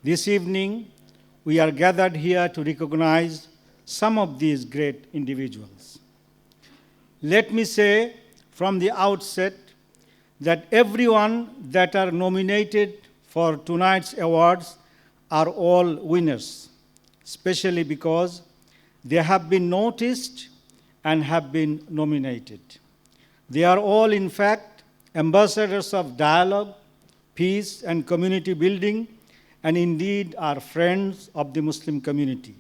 This evening, we are gathered here to recognize some of these great individuals. Let me say from the outset that everyone that are nominated for tonight's awards are all winners, especially because they have been noticed and have been nominated. They are all, in fact, ambassadors of dialogue, peace, and community building, and indeed are friends of the Muslim community.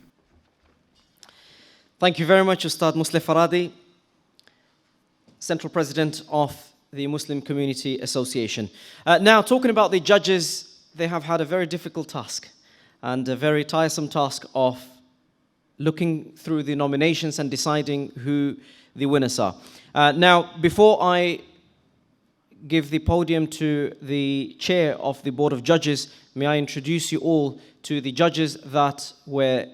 Thank you very much, Ustad Musleh Faradi, Central President of the Muslim Community Association. Now, talking about the judges, they have had a very difficult task and a very tiresome task of looking through the nominations and deciding who the winners are. Now, before I give the podium to the chair of the Board of Judges, may I introduce you all to the judges that were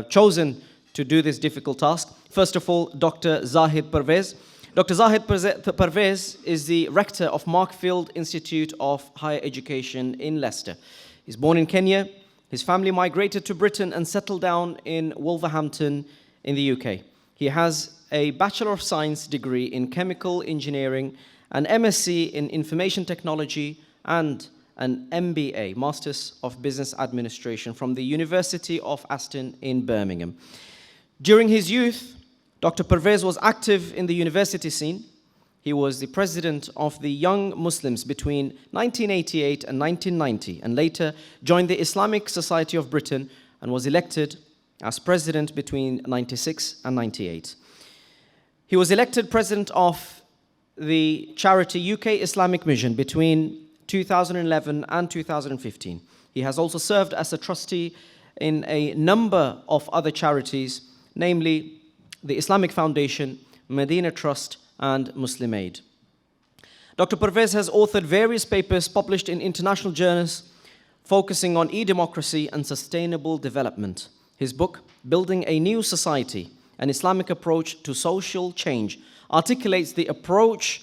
chosen to do this difficult task. First of all, Dr. Zahid Pervez. Dr. Zahid Pervez is the rector of Markfield Institute of Higher Education in Leicester. He's born in Kenya. His family migrated to Britain and settled down in Wolverhampton in the UK. He has a Bachelor of Science degree in Chemical Engineering, an MSc in Information Technology, and an MBA, Masters of Business Administration, from the University of Aston in Birmingham. During his youth, Dr. Pervez was active in the university scene. He was the president of the Young Muslims between 1988 and 1990, and later joined the Islamic Society of Britain and was elected as president between 96 and 98. He was elected president of the charity UK Islamic Mission between 2011 and 2015. He has also served as a trustee in a number of other charities, namely the Islamic Foundation, Medina Trust, and Muslim Aid. Dr. Pervez has authored various papers published in international journals focusing on e-democracy and sustainable development. His book, Building a New Society, an Islamic Approach to Social Change, articulates the approach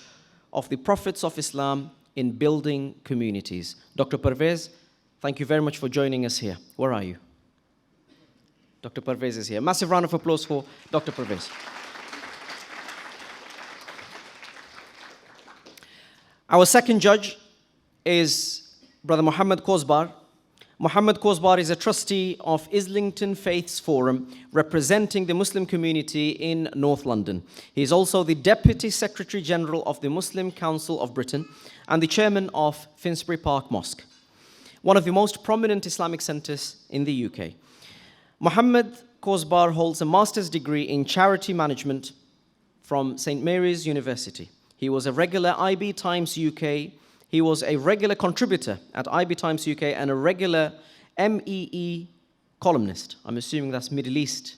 of the prophets of Islam in building communities. Dr. Pervez, thank you very much for joining us here. Where are you? Dr. Pervez is here. Massive round of applause for Dr. Pervez. Our second judge is Brother Muhammad Kozbar. Muhammad Kozbar is a trustee of Islington Faiths Forum, representing the Muslim community in North London. He is also the Deputy Secretary General of the Muslim Council of Britain and the chairman of Finsbury Park Mosque, one of the most prominent Islamic centres in the UK. Muhammad Kozbar holds a master's degree in charity management from St. Mary's University. He was a regular IB Times UK. He was a regular contributor at IB Times UK and a regular MEE columnist. I'm assuming that's Middle East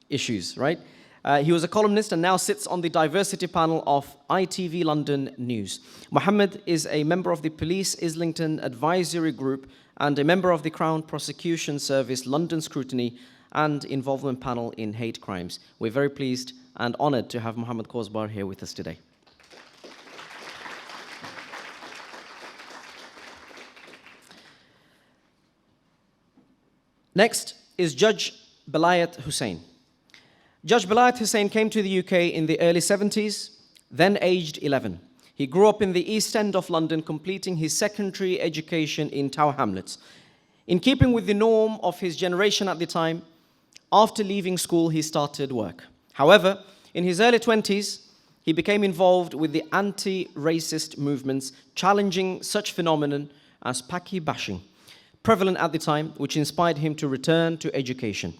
issues, right? He was a columnist and now sits on the diversity panel of ITV London News. Muhammad is a member of the Police Islington Advisory Group and a member of the Crown Prosecution Service London Scrutiny and Involvement Panel in Hate Crimes. We're very pleased and honoured to have Muhammad Kozbar here with us today. Next is Judge Belayat Hussain. Judge Belayat Hussain came to the UK in the early 70s, then aged 11. He grew up in the East End of London, completing his secondary education in Tower Hamlets. In keeping with the norm of his generation at the time, after leaving school, he started work. However, in his early 20s, he became involved with the anti-racist movements, challenging such phenomenon as Paki bashing, prevalent at the time, which inspired him to return to education.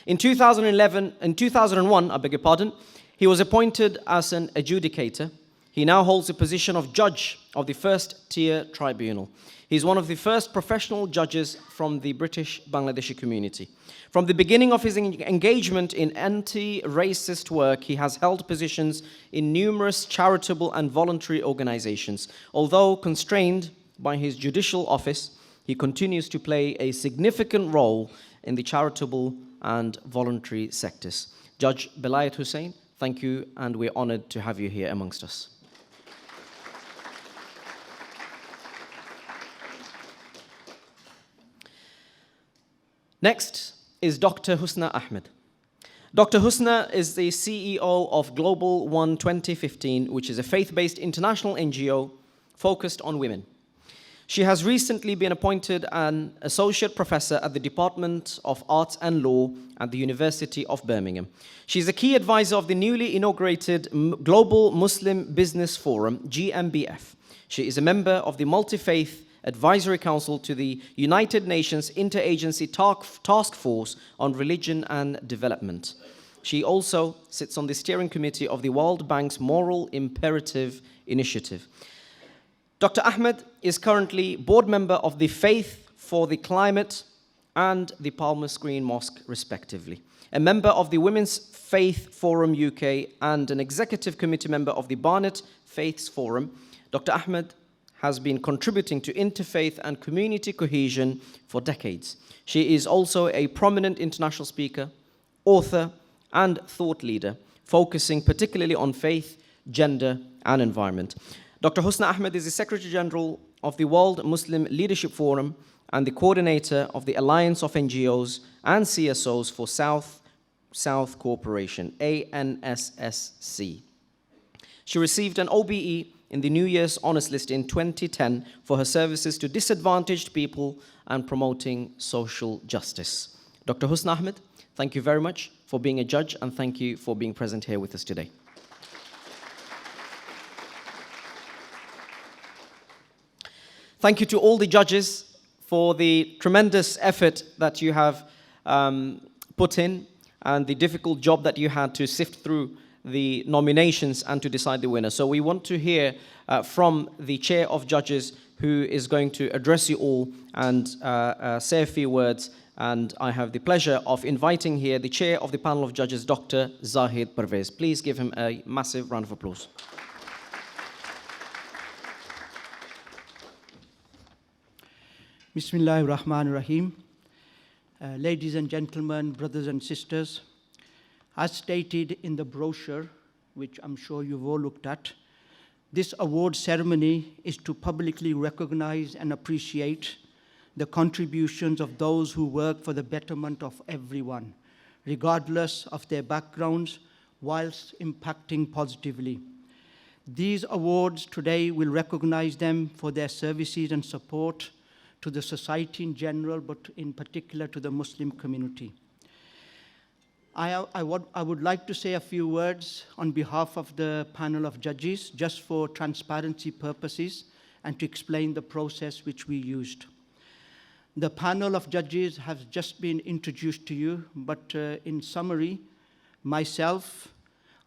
In 2001, he was appointed as an adjudicator. He now holds the position of judge of the first tier tribunal. He's one of the first professional judges from the British Bangladeshi community. From the beginning of his engagement in anti-racist work, he has held positions in numerous charitable and voluntary organizations. Although constrained by his judicial office, he continues to play a significant role in the charitable and voluntary sectors. Judge Belayat Hussain, thank you, and we're honored to have you here amongst us. Next is Dr. Husna Ahmed. Dr. Husna is the CEO of Global One 2015, which is a faith-based international NGO focused on women. She has recently been appointed an associate professor at the Department of Arts and Law at the University of Birmingham. She is a key advisor of the newly inaugurated Global Muslim Business Forum, GMBF. She is a member of the Multi-Faith Advisory Council to the United Nations Interagency Task Force on Religion and Development. She also sits on the steering committee of the World Bank's Moral Imperative Initiative. Dr. Ahmed is currently board member of the Faith for the Climate and the Palmer's Green Mosque, respectively, a member of the Women's Faith Forum UK, and an executive committee member of the Barnet Faiths Forum. Dr. Ahmed has been contributing to interfaith and community cohesion for decades. She is also a prominent international speaker, author, and thought leader, focusing particularly on faith, gender, and environment. Dr. Husna Ahmed is the Secretary General of the World Muslim Leadership Forum and the coordinator of the Alliance of NGOs and CSOs for South Cooperation, ANSSC. She received an OBE in the New Year's Honours List in 2010 for her services to disadvantaged people and promoting social justice. Dr. Husna Ahmed, thank you very much for being a judge, and thank you for being present here with us today. Thank you to all the judges for the tremendous effort that you have put in and the difficult job that you had to sift through the nominations and to decide the winner. So we want to hear from the chair of judges, who is going to address you all and say a few words. And I have the pleasure of inviting here the chair of the panel of judges, Dr. Zahid Parvez. Please give him a massive round of applause. Bismillahir Rahmanir Rahim. Ladies and gentlemen, brothers and sisters, as stated in the brochure, which I'm sure you've all looked at, this award ceremony is to publicly recognize and appreciate the contributions of those who work for the betterment of everyone, regardless of their backgrounds, whilst impacting positively. These awards today will recognize them for their services and support to the society in general, but in particular to the Muslim community. I would like to say a few words on behalf of the panel of judges, just for transparency purposes and to explain the process which we used. The panel of judges has just been introduced to you, but in summary, myself,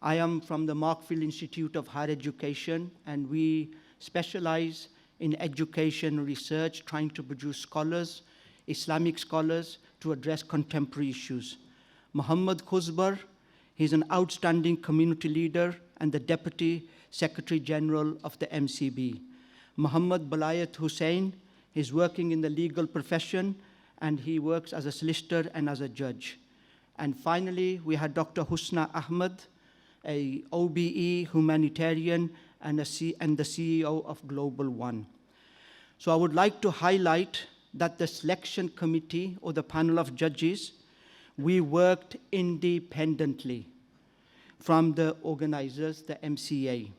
I am from the Markfield Institute of Higher Education, and we specialize in education research, trying to produce scholars, Islamic scholars, to address contemporary issues. Muhammad Khuzbar, he's an outstanding community leader and the Deputy Secretary General of the MCB. Muhammad Balayat Hussain, he's working in the legal profession, and he works as a solicitor and as a judge. And finally, we had Dr. Husna Ahmed, a OBE humanitarian and the CEO of Global One. So I would like to highlight that the selection committee, or the panel of judges, we worked independently from the organizers, the MCA.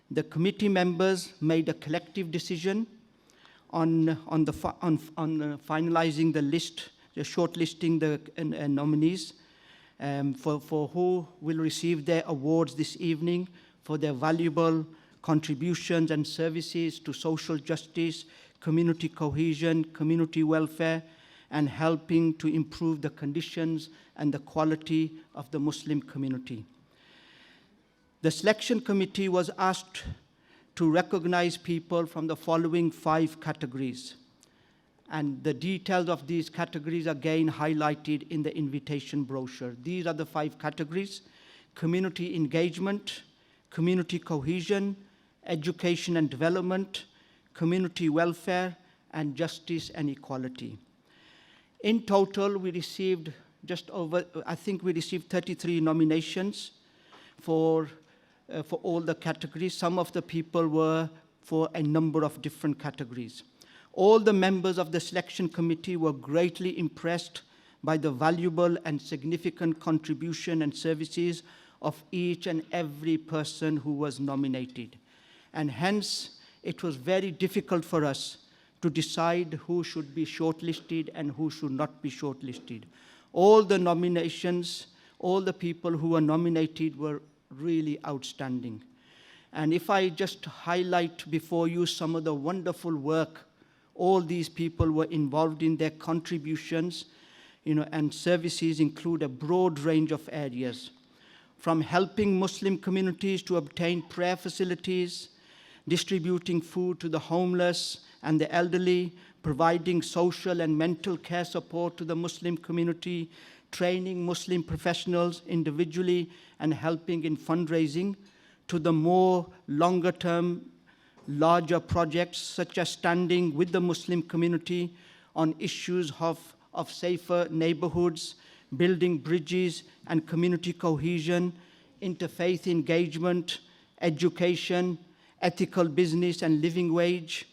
The committee members made a collective decision on finalizing the list, the shortlisting the nominees for who will receive their awards this evening for their valuable contributions and services to social justice, community cohesion, community welfare, and helping to improve the conditions and the quality of the Muslim community. The selection committee was asked to recognize people from the following 5 categories. And the details of these categories are again highlighted in the invitation brochure. These are the 5 categories: community engagement, community cohesion, education and development, community welfare, and justice and equality. In total, we received we received 33 nominations for all the categories. Some of the people were for a number of different categories. All the members of the selection committee were greatly impressed by the valuable and significant contribution and services of each and every person who was nominated. And hence, it was very difficult for us to decide who should be shortlisted and who should not be shortlisted. All the nominations, all the people who were nominated were really outstanding. And if I just highlight before you some of the wonderful work all these people were involved in, their contributions, and services include a broad range of areas, from helping Muslim communities to obtain prayer facilities, distributing food to the homeless and the elderly, providing social and mental care support to the Muslim community, training Muslim professionals individually, and helping in fundraising, to the more longer-term, larger projects such as standing with the Muslim community on issues of safer neighborhoods, building bridges and community cohesion, interfaith engagement, education, ethical business and living wage,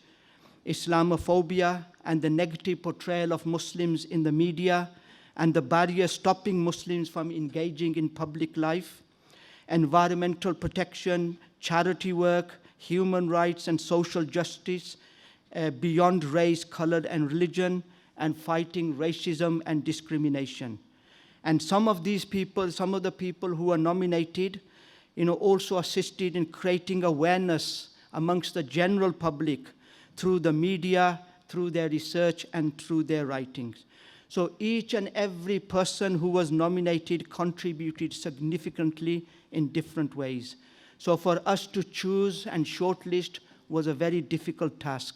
Islamophobia and the negative portrayal of Muslims in the media, and the barriers stopping Muslims from engaging in public life, environmental protection, charity work, human rights and social justice beyond race, color, and religion, and fighting racism and discrimination. And some of these people, some of the people who are nominated, also assisted in creating awareness amongst the general public through the media, through their research, and through their writings. So each and every person who was nominated contributed significantly in different ways. So for us to choose and shortlist was a very difficult task.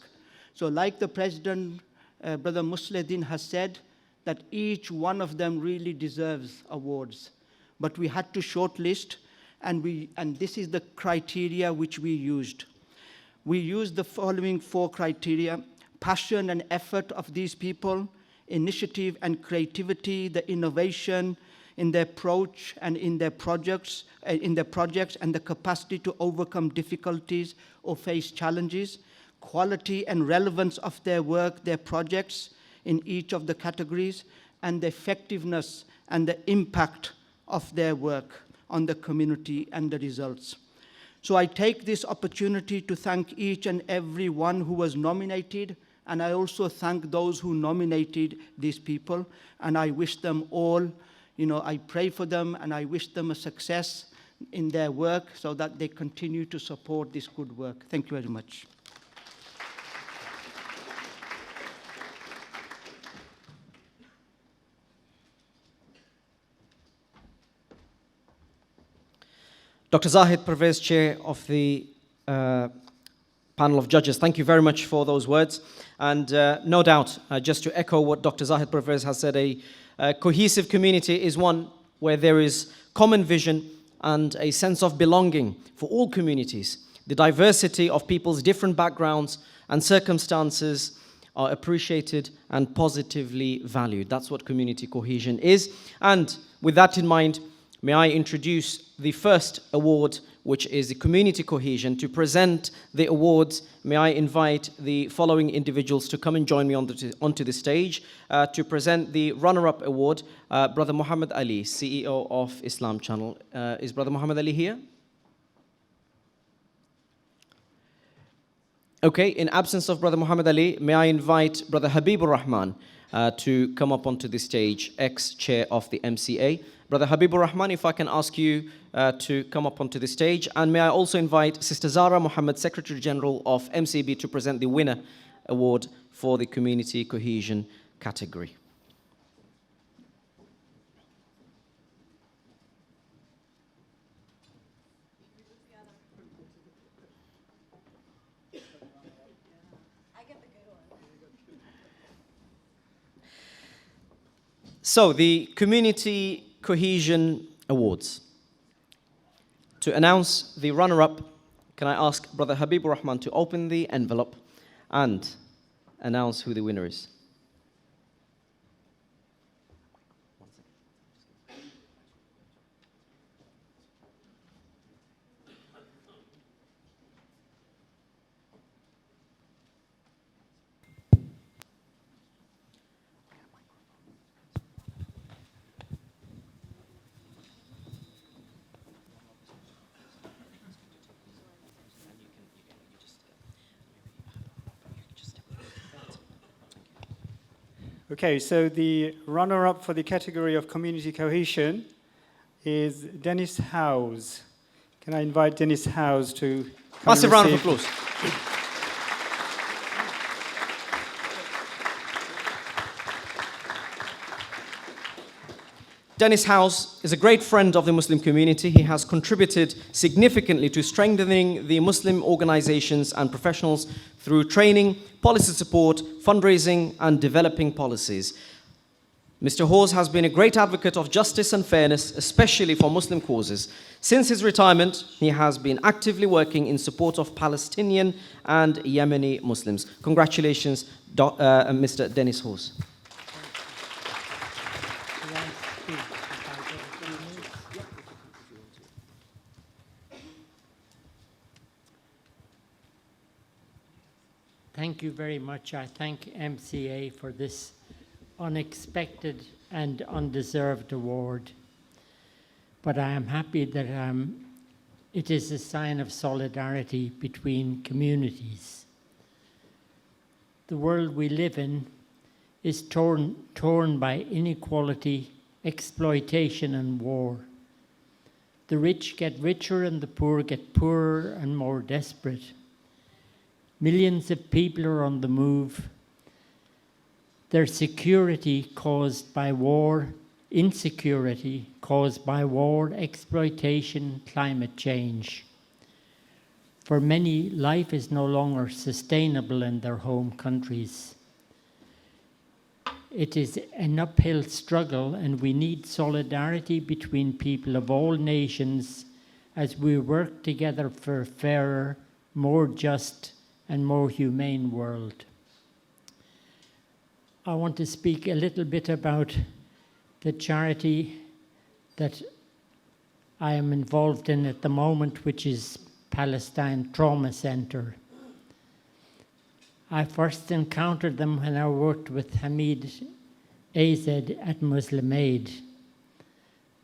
So like the President, Brother Musliddin has said, that each one of them really deserves awards. But we had to shortlist, and this is the criteria which we used. We used the following 4 criteria: passion and effort of these people, initiative and creativity, the innovation in their approach and in their projects, and the capacity to overcome difficulties or face challenges, quality and relevance of their work, their projects in each of the categories, and the effectiveness and the impact of their work on the community and the results. So I take this opportunity to thank each and every one who was nominated, and I also thank those who nominated these people, and I wish them all, I pray for them and I wish them a success in their work so that they continue to support this good work. Thank you very much. Dr. Zahid Pervez, Chair of the panel of judges, thank you very much for those words. And no doubt, just to echo what Dr. Zahid Pervez has said, a cohesive community is one where there is common vision and a sense of belonging for all communities. The diversity of people's different backgrounds and circumstances are appreciated and positively valued. That's what community cohesion is. And with that in mind, may I introduce the first award, which is the community cohesion. To present the awards, may I invite the following individuals to come and join me onto the stage. To present the runner-up award, Brother Muhammad Ali, CEO of Islam Channel. Is Brother Muhammad Ali here? Okay, in absence of Brother Muhammad Ali, may I invite Brother Habibur Rahman to come up onto the stage, ex-chair of the MCA. Brother Habibur Rahman, if I can ask you to come up onto the stage. And may I also invite Sister Zara Muhammad, Secretary General of MCB, to present the winner award for the Community Cohesion category. So, the Community Cohesion Awards. To announce the runner-up, can I ask Brother Habibur Rahman to open the envelope and announce who the winner is? Okay, so the runner-up for the category of community cohesion is Dennis House. Can I invite Dennis House to come Massive and round of receive- applause. Dennis House is a great friend of the Muslim community. He has contributed significantly to strengthening the Muslim organizations and professionals through training, policy support, fundraising, and developing policies. Mr. Hawes has been a great advocate of justice and fairness, especially for Muslim causes. Since his retirement, he has been actively working in support of Palestinian and Yemeni Muslims. Congratulations, Mr. Dennis Hawes. Thank you very much. I thank MCA for this unexpected and undeserved award. But I am happy that it is a sign of solidarity between communities. The world we live in is torn by inequality, exploitation, and war. The rich get richer and the poor get poorer and more desperate. Millions of people are on the move. Their security caused by war, insecurity caused by war, exploitation, climate change. For many, life is no longer sustainable in their home countries. It is an uphill struggle, and we need solidarity between people of all nations as we work together for a fairer, more just, and more humane world. I want to speak a little bit about the charity that I am involved in at the moment, which is Palestine Trauma Center. I first encountered them when I worked with Hamid Azed at Muslim Aid.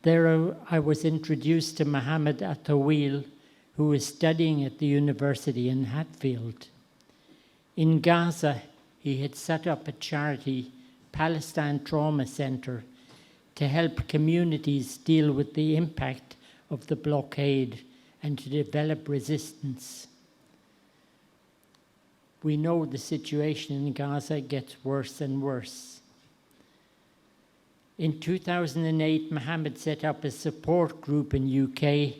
There I was introduced to Mohammed Atawil, who was studying at the university in Hatfield. In Gaza, he had set up a charity, Palestine Trauma Center, to help communities deal with the impact of the blockade and to develop resistance. We know the situation in Gaza gets worse and worse. In 2008, Mohammed set up a support group in UK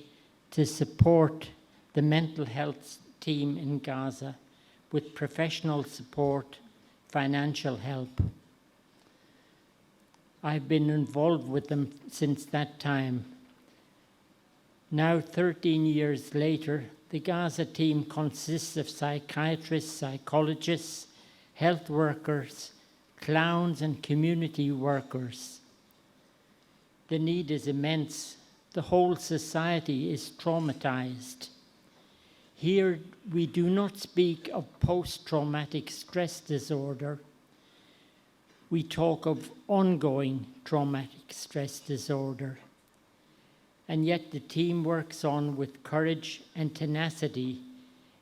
to support the mental health team in Gaza with professional support, financial help. I've been involved with them since that time. Now, 13 years later, the Gaza team consists of psychiatrists, psychologists, health workers, clowns, and community workers. The need is immense. The whole society is traumatized. Here, we do not speak of post-traumatic stress disorder. We talk of ongoing traumatic stress disorder. And yet the team works on with courage and tenacity,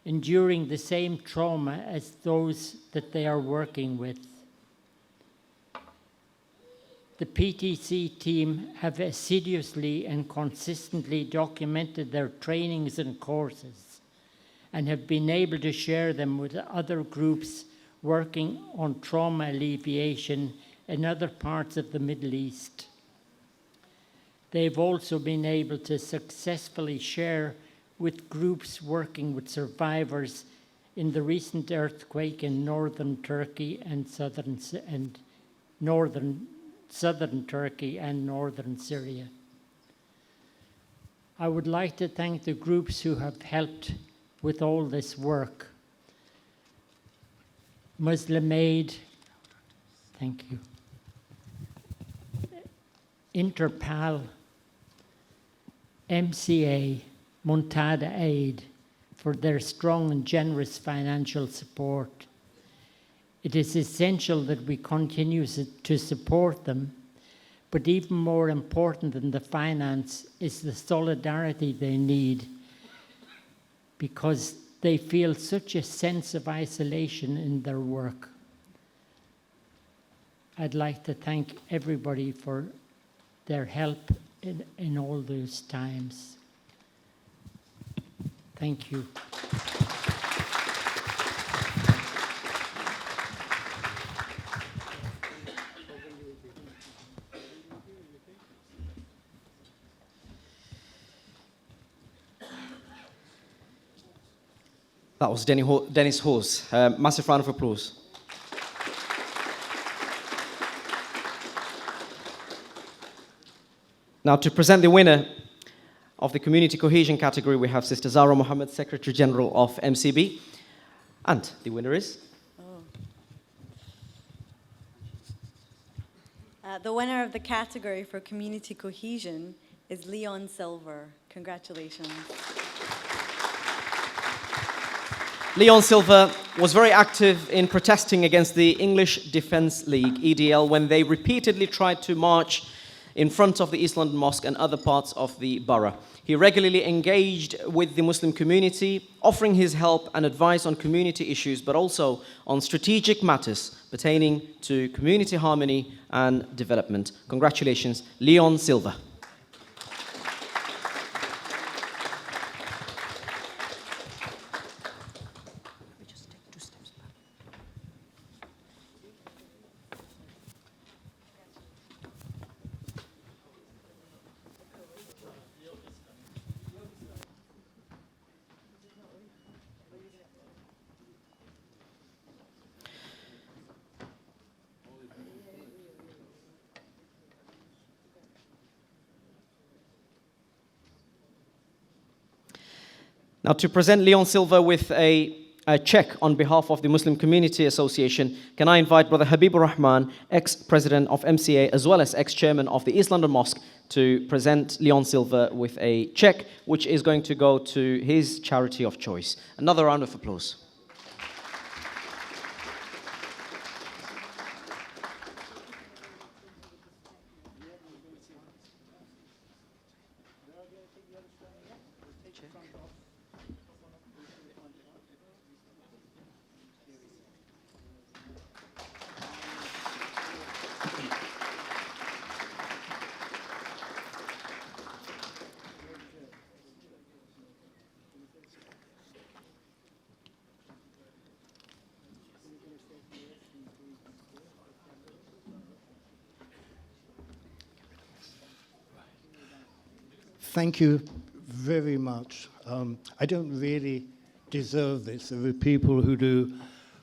enduring the same trauma as those that they are working with. The PTC team have assiduously and consistently documented their trainings and courses and have been able to share them with other groups working on trauma alleviation in other parts of the Middle East. They've also been able to successfully share with groups working with survivors in the recent earthquake in northern Turkey and southern Turkey and northern Syria. I would like to thank the groups who have helped with all this work. Muslim Aid, thank you. Interpal, MCA, Muntada Aid, for their strong and generous financial support. It is essential that we continue to support them, but even more important than the finance is the solidarity they need, because they feel such a sense of isolation in their work. I'd like to thank everybody for their help in all those times. Thank you. That was Dennis Hawes. Massive round of applause. Now, to present the winner of the Community Cohesion category, we have Sister Zara Mohammed, Secretary General of MCB. And the winner is? The winner of the category for Community Cohesion is Leon Silver. Congratulations. Leon Silver was very active in protesting against the English Defence League, EDL, when they repeatedly tried to march in front of the East London Mosque and other parts of the borough. He regularly engaged with the Muslim community, offering his help and advice on community issues, but also on strategic matters pertaining to community harmony and development. Congratulations, Leon Silver. Now, to present Leon Silva with a check on behalf of the Muslim Community Association, can I invite Brother Habibur Rahman, ex-president of MCA, as well as ex-chairman of the East London Mosque, to present Leon Silva with a check, which is going to go to his charity of choice. Another round of applause. Thank you very much. I don't really deserve this. There are people who do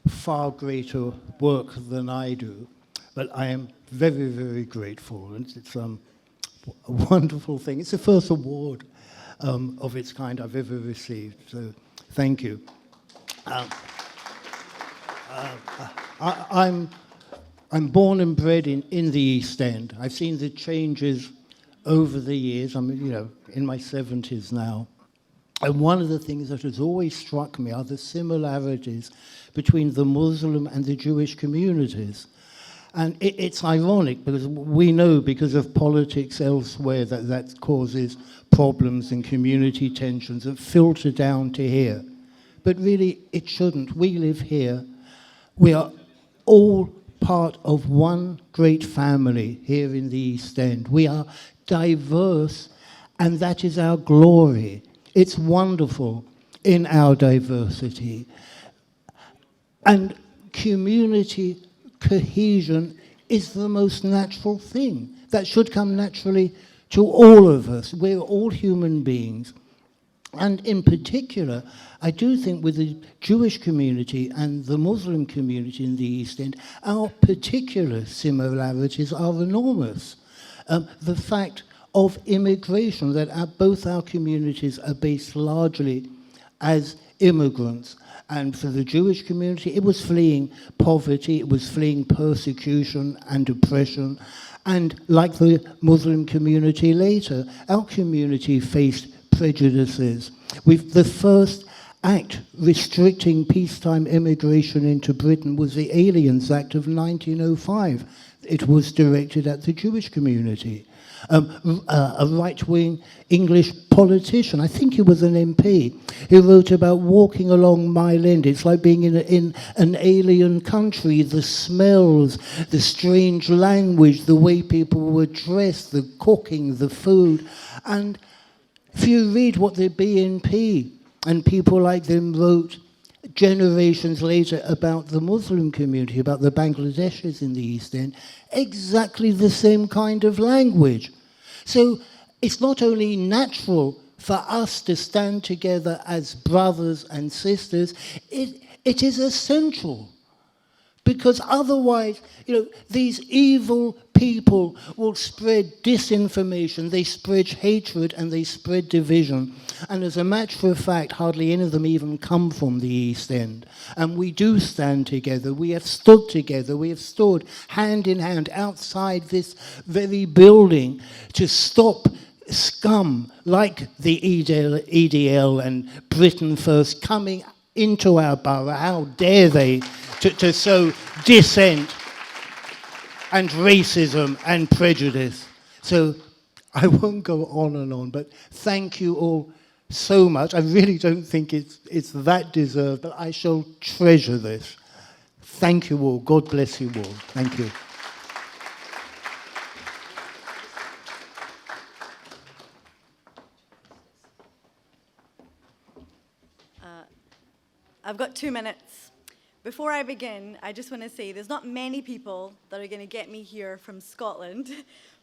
far greater work than I do, but I am very, very grateful. And it's a wonderful thing. It's the first award of its kind I've ever received, so thank you. I'm born and bred in the East End. I've seen the changes over the years. I'm, in my 70s now. And one of the things that has always struck me are the similarities between the Muslim and the Jewish communities. And it's ironic because we know, because of politics elsewhere, that causes problems and community tensions that filter down to here. But really, it shouldn't. We live here. We are all part of one great family here in the East End. We are diverse, and that is our glory. It's wonderful in our diversity. And community cohesion is the most natural thing. That should come naturally to all of us. We're all human beings. And in particular, I do think with the Jewish community and the Muslim community in the East End, our particular similarities are enormous. The fact of immigration, that both our communities are based largely as immigrants. And for the Jewish community, it was fleeing poverty, it was fleeing persecution and oppression. And like the Muslim community later, our community faced prejudices. The first act restricting peacetime immigration into Britain was the Aliens Act of 1905. It was directed at the Jewish community. A right-wing English politician, I think he was an MP, who wrote about walking along Mile End. It's like being in an alien country, the smells, the strange language, the way people were dressed, the cooking, the food. And if you read what the BNP and people like them wrote generations later about the Muslim community, about the Bangladeshis in the East End, exactly the same kind of language. So it's not only natural for us to stand together as brothers and sisters, it is essential. Because otherwise, these evil people will spread disinformation, they spread hatred, and they spread division. And as a matter of fact, hardly any of them even come from the East End. And we do stand together. We have stood together. We have stood hand in hand outside this very building to stop scum like the EDL and Britain First coming into our borough. How dare they to sow dissent and racism and prejudice. So I won't go on and on, but thank you all so much. I really don't think it's that deserved, but I shall treasure this. Thank you all. God bless you all. Thank you. I've got 2 minutes. Before I begin, I just want to say there's not many people that are going to get me here from Scotland,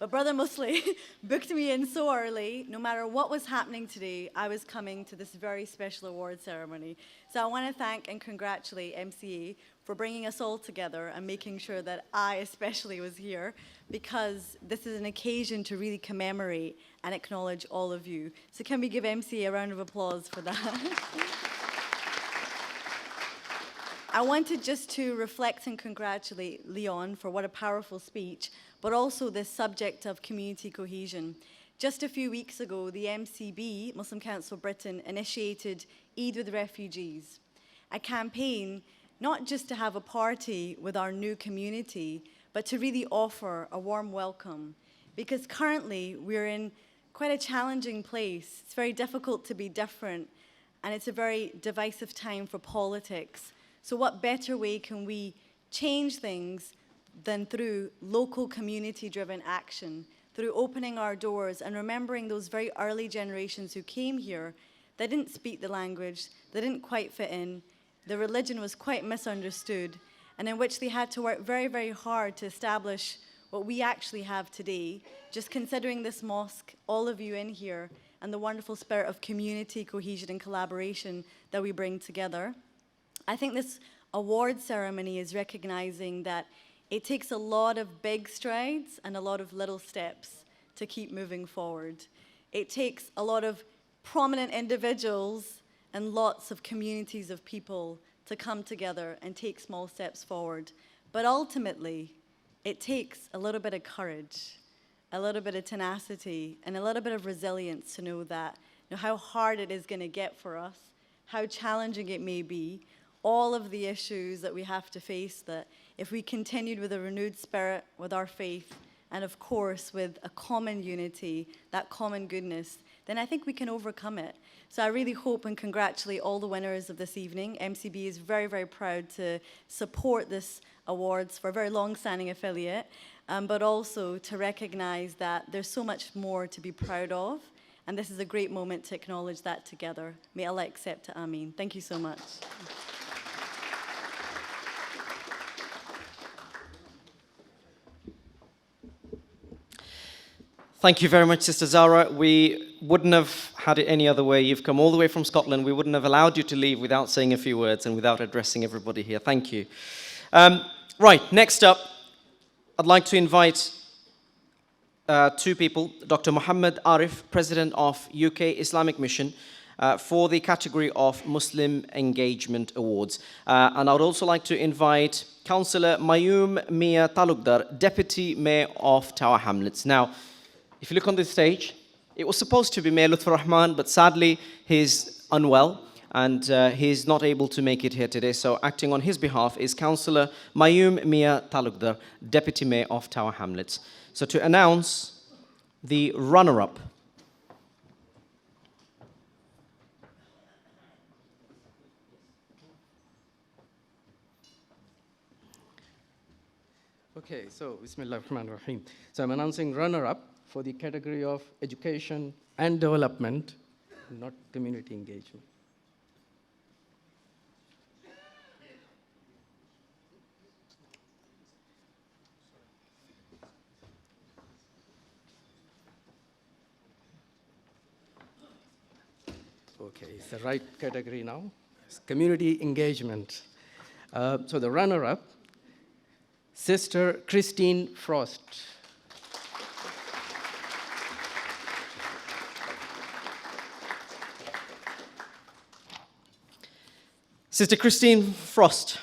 but Brother Musli booked me in so early. No matter what was happening today, I was coming to this very special award ceremony. So I want to thank and congratulate MCA for bringing us all together and making sure that I especially was here, because this is an occasion to really commemorate and acknowledge all of you. So can we give MCA a round of applause for that? I wanted just to reflect and congratulate Leon for what a powerful speech, but also this subject of community cohesion. Just a few weeks ago, the MCB, Muslim Council Britain, initiated Eid with Refugees, a campaign not just to have a party with our new community, but to really offer a warm welcome. Because currently, we're in quite a challenging place. It's very difficult to be different, and it's a very divisive time for politics. So what better way can we change things than through local community-driven action, through opening our doors and remembering those very early generations who came here. They didn't speak the language, they didn't quite fit in, the religion was quite misunderstood, and in which they had to work very, very hard to establish what we actually have today. Just considering this mosque, all of you in here, and the wonderful spirit of community, cohesion, and collaboration that we bring together. I think this award ceremony is recognizing that it takes a lot of big strides and a lot of little steps to keep moving forward. It takes a lot of prominent individuals and lots of communities of people to come together and take small steps forward. But ultimately, it takes a little bit of courage, a little bit of tenacity, and a little bit of resilience to know that, how hard it is going to get for us, how challenging it may be, all of the issues that we have to face, that if we continued with a renewed spirit, with our faith, and of course with a common unity, that common goodness, then I think we can overcome it. So I really hope and congratulate all the winners of this evening. MCB is very, very proud to support this awards for a very long-standing affiliate, but also to recognize that there's so much more to be proud of, and this is a great moment to acknowledge that together. May Allah accept it. Ameen. Thank you so much. Thank you very much, Sister Zara. We wouldn't have had it any other way. You've come all the way from Scotland. We wouldn't have allowed you to leave without saying a few words and without addressing everybody here. Thank you. Right, next up, I'd like to invite two people, Dr. Muhammad Arif, President of UK Islamic Mission, for the category of Muslim Engagement Awards. And I would also like to invite Councillor Mayum Mia Talukdar, Deputy Mayor of Tower Hamlets. Now, if you look on this stage, it was supposed to be Mayor Lutfur Rahman, but sadly, he's unwell. and he's not able to make it here today. So acting on his behalf is Councillor Mayum Mia Talukdar, Deputy Mayor of Tower Hamlets. So to announce the runner-up. Okay, so Bismillah ar-Rahman ar-Rahim. So I'm announcing runner-up for the category of education and development, not community engagement. Okay, it's the right category now. It's community engagement. So the runner-up, Sister Christine Frost. Sister Christine Frost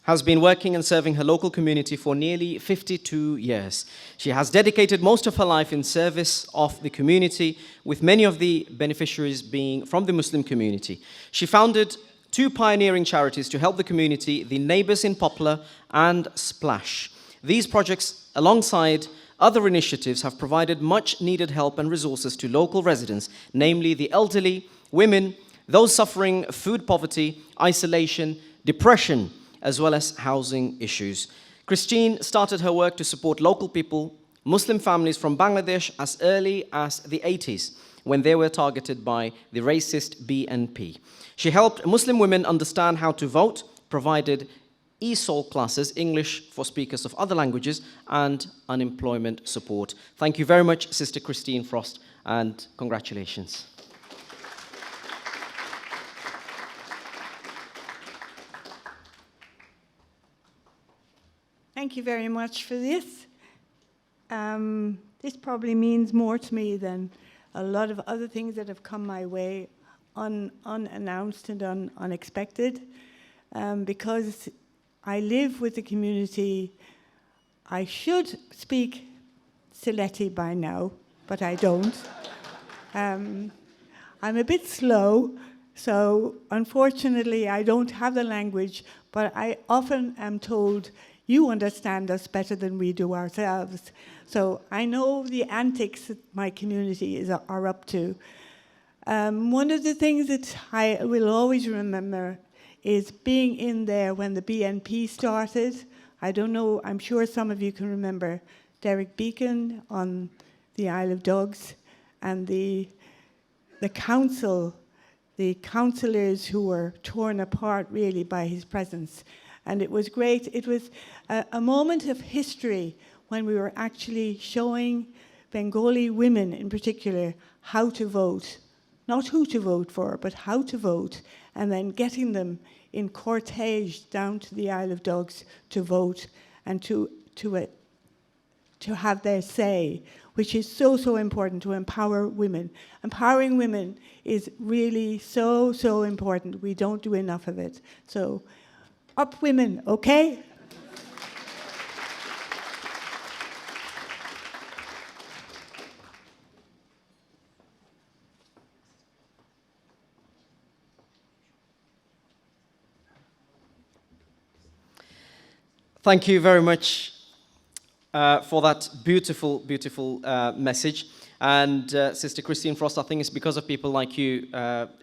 has been working and serving her local community for nearly 52 years. She has dedicated most of her life in service of the community, with many of the beneficiaries being from the Muslim community. She founded 2 pioneering charities to help the community, the Neighbours in Poplar and Splash. These projects, alongside other initiatives, have provided much needed help and resources to local residents, namely the elderly, women, those suffering food poverty, isolation, depression, as well as housing issues. Christine started her work to support local people, Muslim families from Bangladesh, as early as the 80s, when they were targeted by the racist BNP. She helped Muslim women understand how to vote, provided ESOL classes, English for speakers of other languages, and unemployment support. Thank you very much, Sister Christine Frost, and congratulations. Thank you very much for this. This probably means more to me than a lot of other things that have come my way unannounced and unexpected, because I live with the community. I should speak Sylheti by now, but I don't. I'm a bit slow, so unfortunately I don't have the language, but I often am told, you understand us better than we do ourselves. So I know the antics that my community are up to. One of the things that I will always remember is being in there when the BNP started. I don't know, I'm sure some of you can remember Derek Beacon on the Isle of Dogs, and the council, the councillors who were torn apart really by his presence. And it was great. It was a moment of history when we were actually showing Bengali women in particular how to vote. Not who to vote for, but how to vote, and then getting them in cortege down to the Isle of Dogs to vote and to have their say, which is so, so important to empower women. Empowering women is really so, so important. We don't do enough of it. So, up women, okay? Thank you very much for that beautiful, beautiful message. And Sister Christine Frost, I think it's because of people like you,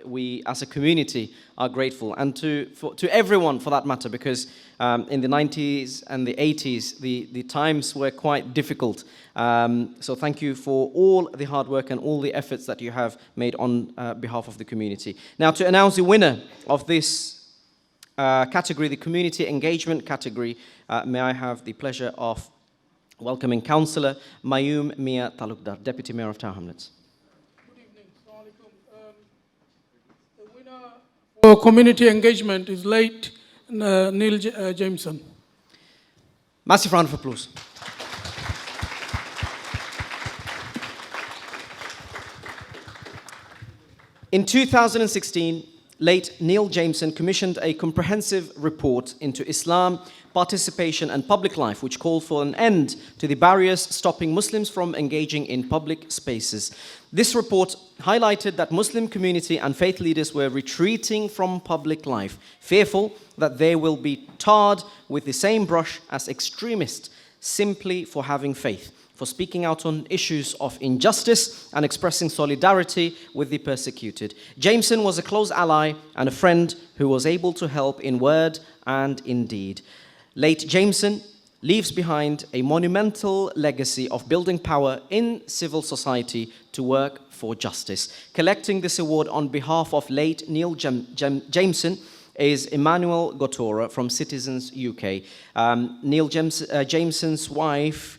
we as a community are grateful. And to everyone for that matter, because in the 90s and the 80s, the times were quite difficult. So thank you for all the hard work and all the efforts that you have made on behalf of the community. Now, to announce the winner of this category, the community engagement category, may I have the pleasure of welcoming Councillor Mayum Mia Talukdar, Deputy Mayor of Tower Hamlets. Good evening. The winner for community engagement is late Neil Jameson. Massive round of applause. In 2016, late Neil Jameson commissioned a comprehensive report into Islam, participation and public life, which called for an end to the barriers stopping Muslims from engaging in public spaces. This report highlighted that Muslim community and faith leaders were retreating from public life, fearful that they will be tarred with the same brush as extremists simply for having faith, for speaking out on issues of injustice and expressing solidarity with the persecuted. Jameson was a close ally and a friend who was able to help in word and in deed. Late Jameson leaves behind a monumental legacy of building power in civil society to work for justice. Collecting this award on behalf of late Neil Jameson is Emmanuel Gotora from Citizens UK. Neil Jameson's wife,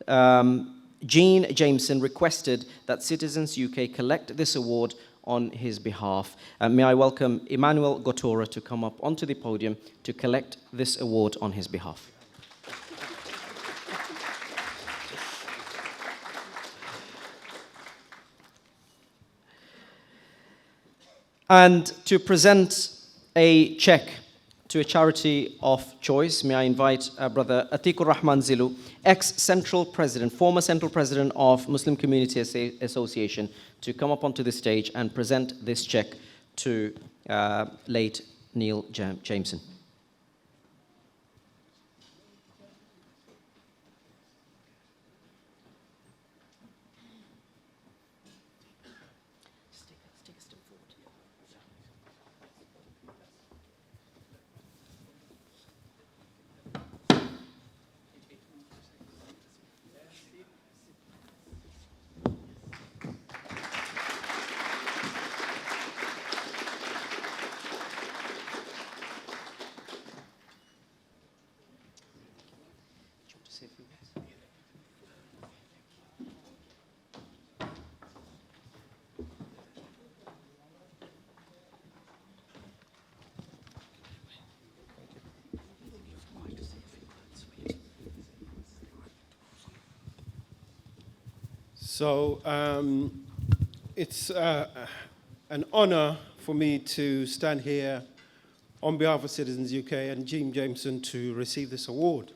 Jean Jameson, requested that Citizens UK collect this award on his behalf. May I welcome Emmanuel Gotora to come up onto the podium to collect this award on his behalf. And to present a check to a charity of choice, may I invite Brother Atikur Rahman Zilu, ex-Central President, former Central President of Muslim Community Association, to come up onto the stage and present this check to late Neil Jameson. So it's an honor for me to stand here on behalf of Citizens UK and Jean Jameson to receive this award.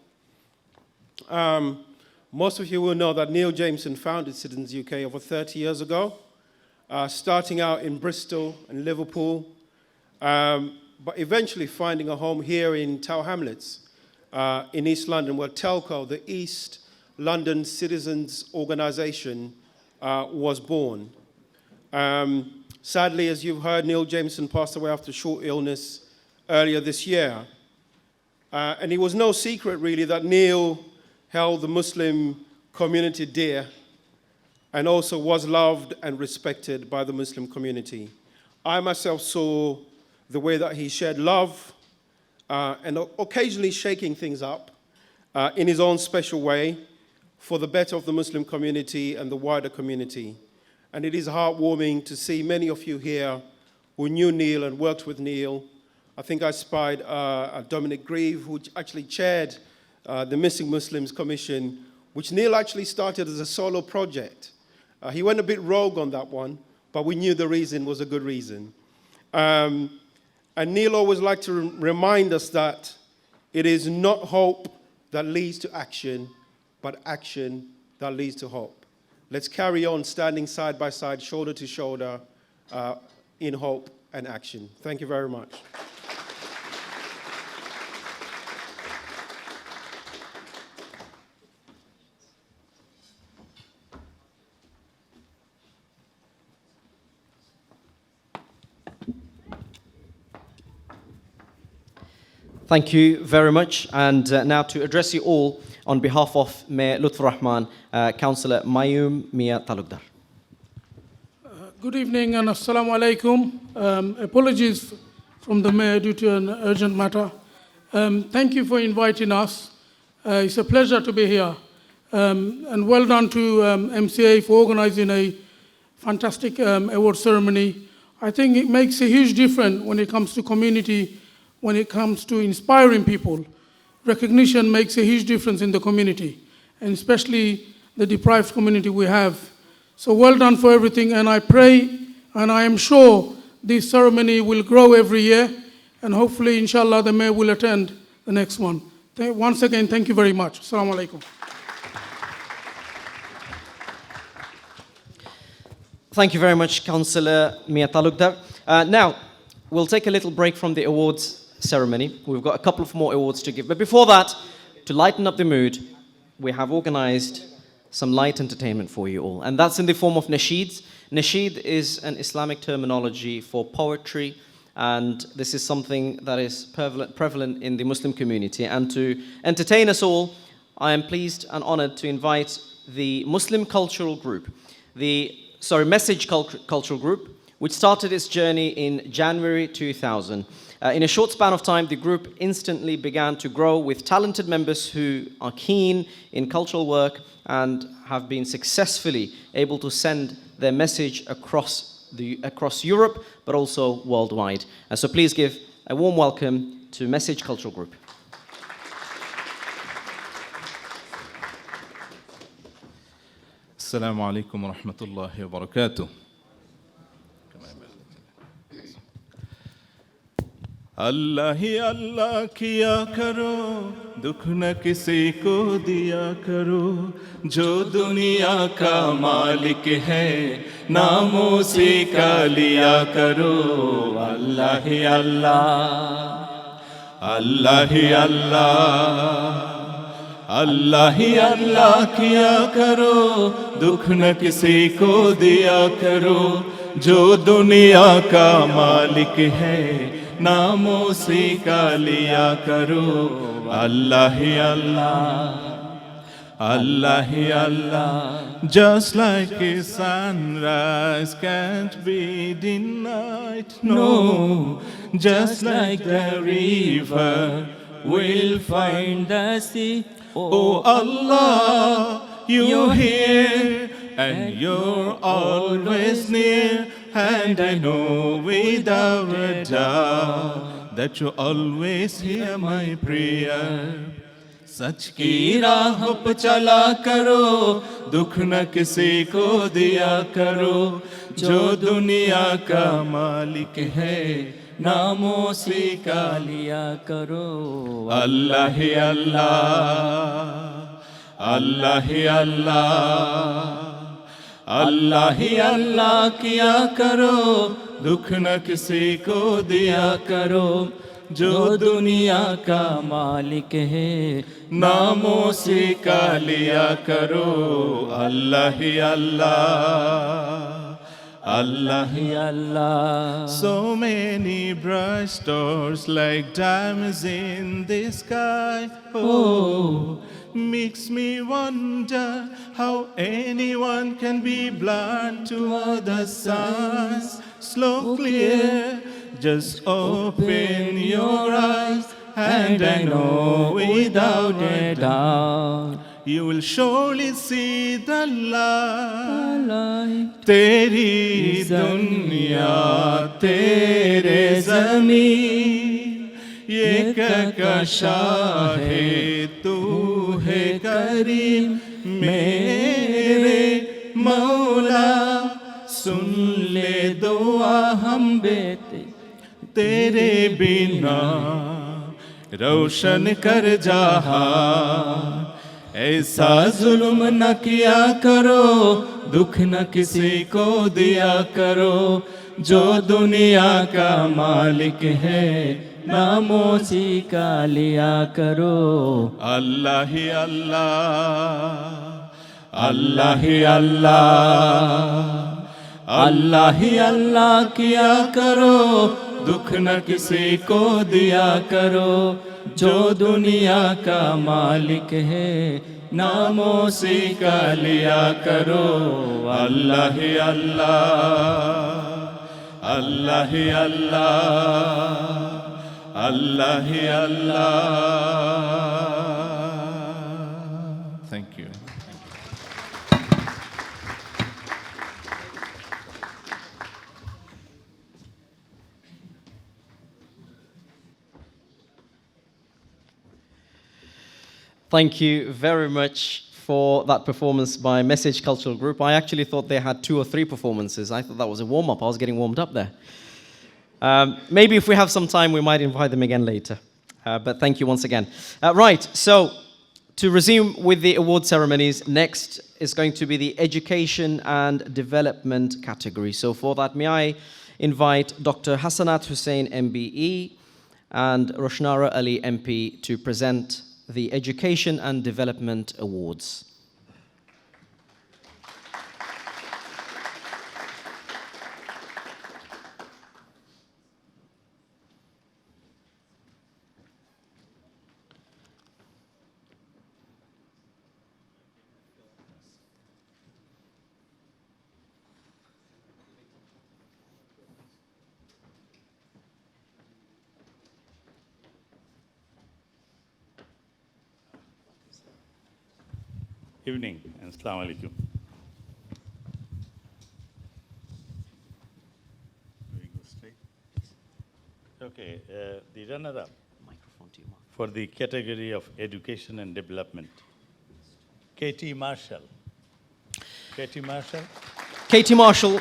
Most of you will know that Neil Jameson founded Citizens UK over 30 years ago, starting out in Bristol and Liverpool, but eventually finding a home here in Tower Hamlets in East London, where Telco, the East London Citizens Organisation, was born. Sadly, as you've heard, Neil Jameson passed away after a short illness earlier this year. And it was no secret, really, that Neil held the Muslim community dear and also was loved and respected by the Muslim community. I myself saw the way that he shared love and occasionally shaking things up in his own special way for the better of the Muslim community and the wider community. And it is heartwarming to see many of you here who knew Neil and worked with Neil. I think I spied Dominic Grieve, who actually chaired the Missing Muslims Commission, which Neil actually started as a solo project. He went a bit rogue on that one, but we knew the reason was a good reason. And Neil always liked to remind us that it is not hope that leads to action, but action that leads to hope. Let's carry on standing side by side, shoulder to shoulder, in hope and action. Thank you very much. Thank you very much. And now to address you all on behalf of Mayor Lutfur Rahman, Councillor Mayum Mia Talukdar. Good evening and assalamu alaikum. Apologies from the Mayor due to an urgent matter. Thank you for inviting us. It's a pleasure to be here. And well done to MCA for organizing a fantastic award ceremony. I think it makes a huge difference when it comes to community, when it comes to inspiring people. Recognition makes a huge difference in the community, and especially the deprived community we have. So well done for everything, and I pray, and I am sure this ceremony will grow every year, and hopefully, inshallah, the mayor will attend the next one. Once again, thank you very much. Assalamu alaikum. Thank you very much, Councillor Mia Talukdar. Now, we'll take a little break from the awards ceremony. We've got a couple of more awards to give. But before that, to lighten up the mood, we have organized some light entertainment for you all. And that's in the form of nasheeds. Nasheed is an Islamic terminology for poetry, and this is something that is prevalent in the Muslim community. And to entertain us all, I am pleased and honored to invite the Muslim Cultural Group, Message Cultural Group, which started its journey in January 2000. In a short span of time, the group instantly began to grow with talented members who are keen in cultural work and have been successfully able to send their message across Europe, but also worldwide. And so please give a warm welcome to Message Cultural Group. السلام عليكم ورحمة الله وبركاته. अल्लाह ही अल्लाह किया करो, दुख न किसी को दिया करो, जो दुनिया का मालिक है नामों से का लिया करो। अल्लाह ही अल्लाह, अल्लाह ही अल्लाह, अल्लाह ही अल्लाह किया करो, दुख न किसी को दिया करो, जो दुनिया का मालिक है नामों से का लिया करो। अल्लाह ही अल्लाह, अल्लाह ही अल्लाह। Just like a sunrise can't be denied, no, just like the river will find the sea. Oh Allah, you're here and you're always near, and I know without a doubt that you always hear my prayer. सच की राह पे चला करो, दुख न किसी को दिया करो, जो दुनिया का मालिक है नामों से का लिया करो। अल्लाह ही अल्लाह, अल्लाह ही अल्लाह, अल्लाह ही अल्लाह किया करो, दुख न किसी को दिया करो, जो दुनिया का मालिक है नामों से का लिया करो। अल्लाह ही अल्लाह, अल्लाह ही अल्लाह। So many bright stars like diamonds in the sky, oh, makes me wonder how anyone can be blind to other signs. Slow, clear, just open your eyes, and I know without a doubt you will surely see the light. तेरी दुनिया तेरे ज़मीन ये कहकशा है, तू है करीम मेरे मौला, सुन ले दुआ हम बेटे तेरे बिना रोशन कर जहां। ऐसा जुल्म न किया करो, दुख न किसी को दिया करो, जो दुनिया का मालिक है नामों से का लिया करो। अल्लाह ही अल्लाह, अल्लाह ही अल्लाह, अल्लाह ही अल्लाह किया करो, दुख न किसी को दिया करो, जो दुनिया का मालिक है नामों से का लिया करो। अल्लाह ही अल्लाह, अल्लाह ही अल्लाह, अल्लाह ही अल्लाह। Thank you. Thank you very much for that performance by Message Cultural Group. I actually thought they had 2 or 3 performances. I thought that was a warm-up. I was getting warmed up there. Maybe if we have some time, we might invite them again later. But thank you once again. Right, so to resume with the award ceremonies, next is going to be the Education and Development category. So for that, may I invite Dr. Hassanat Hussain, MBE, and Roshnara Ali, MP, to present the Education and Development Awards. Evening and Assalamu alaikum. We go straight. Okay, the runner-up for the category of Education and Development, Katie Marshall. Katie Marshall. Katie Marshall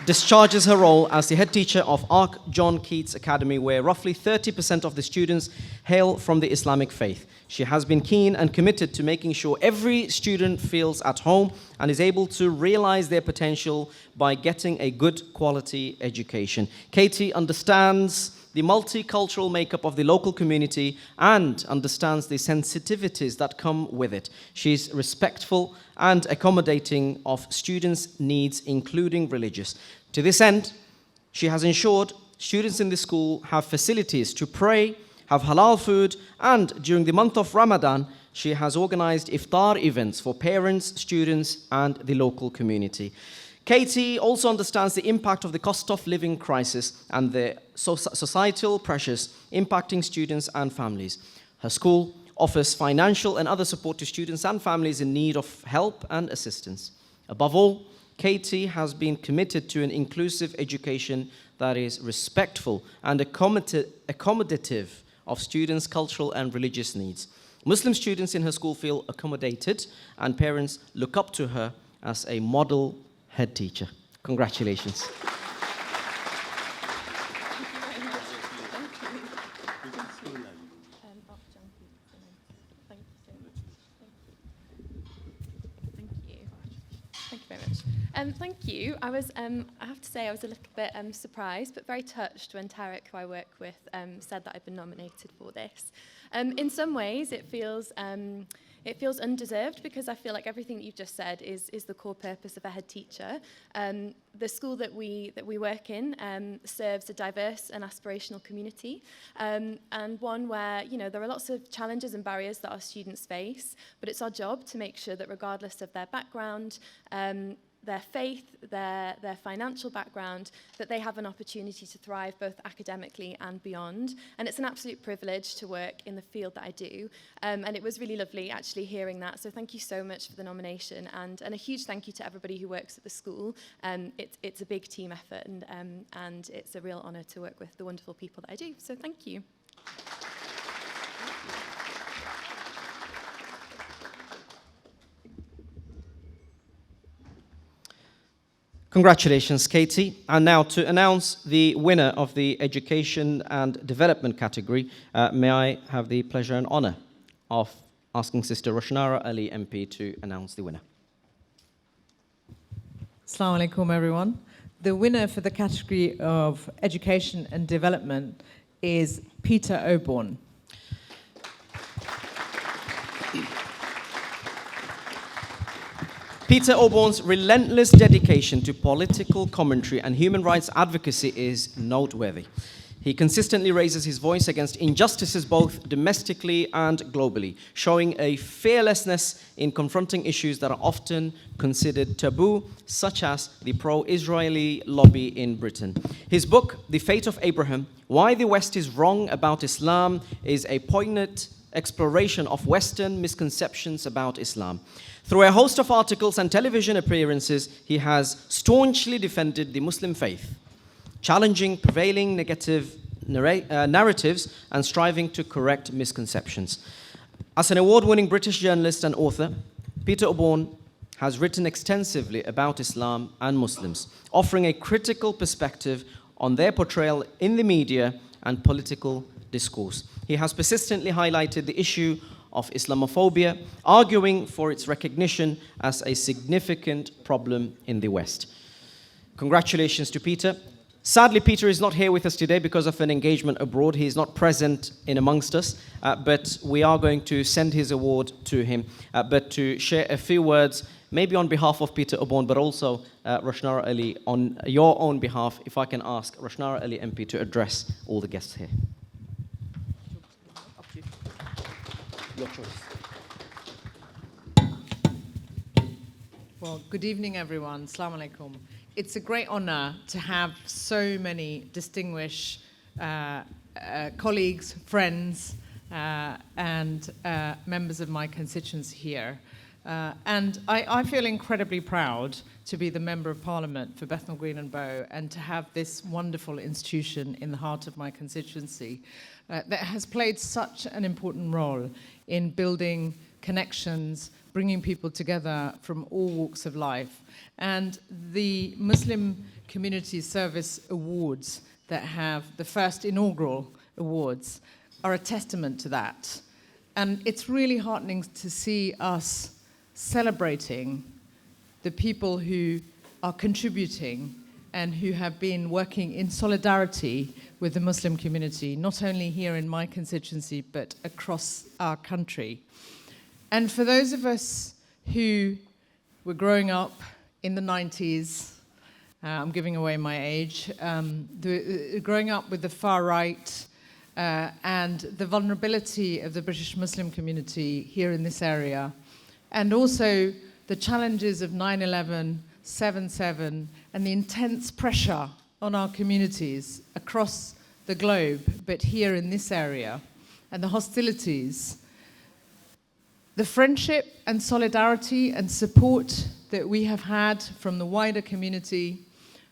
discharges her role as the head teacher of Ark John Keats Academy, where roughly 30% of the students hail from the Islamic faith. She has been keen and committed to making sure every student feels at home and is able to realize their potential by getting a good quality education. Katie understands the multicultural makeup of the local community and understands the sensitivities that come with it. She's respectful and accommodating of students' needs, including religious. To this end, she has ensured students in the school have facilities to pray, have halal food, and during the month of Ramadan, she has organized iftar events for parents, students, and the local community. Katie also understands the impact of the cost of living crisis and the societal pressures impacting students and families. Her school offers financial and other support to students and families in need of help and assistance. Above all, Katie has been committed to an inclusive education that is respectful and accommodative of students' cultural and religious needs. Muslim students in her school feel accommodated, and parents look up to her as a model head teacher. Congratulations. Thank you. I have to say, I was a little bit surprised, but very touched when Tarek, who I work with, said that I'd been nominated for this. In some ways, it feels undeserved because I feel like everything that you've just said is the core purpose of a head teacher. The school that we work in serves a diverse and aspirational community, and one where there are lots of challenges and barriers that our students face, but it's our job to make sure that regardless of their background, their faith, their financial background, that they have an opportunity to thrive both academically and beyond. And it's an absolute privilege to work in the field that I do. And it was really lovely actually hearing that. So thank you so much for the nomination, and a huge thank you to everybody who works at the school. It's a big team effort, and it's a real honour to work with the wonderful people that I do. So thank you. Congratulations, Katie. And now to announce the winner of the Education and Development category, may I have the pleasure and honour of asking Sister Roshnara Ali, MP, to announce the winner. Assalamu alaikum, everyone. The winner for the category of Education and Development is Peter Oborn. Peter Oborn's relentless dedication to political commentary and human rights advocacy is noteworthy. He consistently raises his voice against injustices both domestically and globally, showing a fearlessness in confronting issues that are often considered taboo, such as the pro-Israeli lobby in Britain. His book, The Fate of Abraham: Why the West is Wrong About Islam, is a poignant exploration of Western misconceptions about Islam. Through a host of articles and television appearances, he has staunchly defended the Muslim faith, challenging prevailing negative narratives and striving to correct misconceptions. As an award-winning British journalist and author, Peter Oborn has written extensively about Islam and Muslims, offering a critical perspective on their portrayal in the media and political discourse. He has persistently highlighted the issue of Islamophobia, arguing for its recognition as a significant problem in the West. Congratulations to Peter. Sadly, Peter is not here with us today because of an engagement abroad. He is not present in amongst us, but we are going to send his award to him. But to share a few words, maybe on behalf of Peter Obon, but also Roshnara Ali, on your own behalf, if I can ask Roshnara Ali MP to address all the guests here. Your choice. Well, good evening, everyone. Assalamu alaikum. It's a great honor to have so many distinguished colleagues, friends, and members of my constituency here. And I feel incredibly proud to be the Member of Parliament for Bethnal Green and Bow and to have this wonderful institution in the heart of my constituency that has played such an important role in building connections, bringing people together from all walks of life. And the Muslim Community Service Awards that have the first inaugural awards are a testament to that. And it's really heartening to see us celebrating the people who are contributing and who have been working in solidarity with the Muslim community, not only here in my constituency, but across our country. And for those of us who were growing up in the 90s, I'm giving away my age, growing up with the far right and the vulnerability of the British Muslim community here in this area, and also the challenges of 9/11, 7/7, and the intense pressure on our communities across the globe, but here in this area, and the hostilities. The friendship and solidarity and support that we have had from the wider community,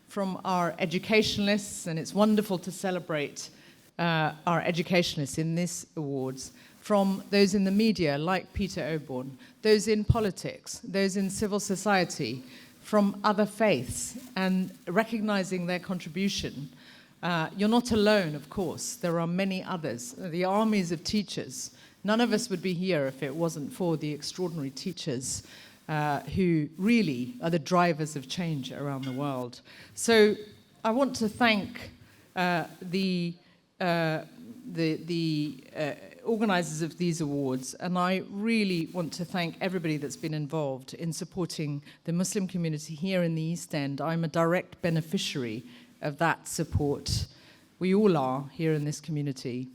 from our educationalists, and it's wonderful to celebrate our educationalists in this awards, from those in the media like Peter Oborn, those in politics, those in civil society, from other faiths, and recognizing their contribution. You're not alone, of course. There are many others, the armies of teachers. None of us would be here if it wasn't for the extraordinary teachers who really are the drivers of change around the world. So I want to thank the organizers of these awards, and I really want to thank everybody that's been involved in supporting the Muslim community here in the East End. I'm a direct beneficiary of that support. We all are here in this community,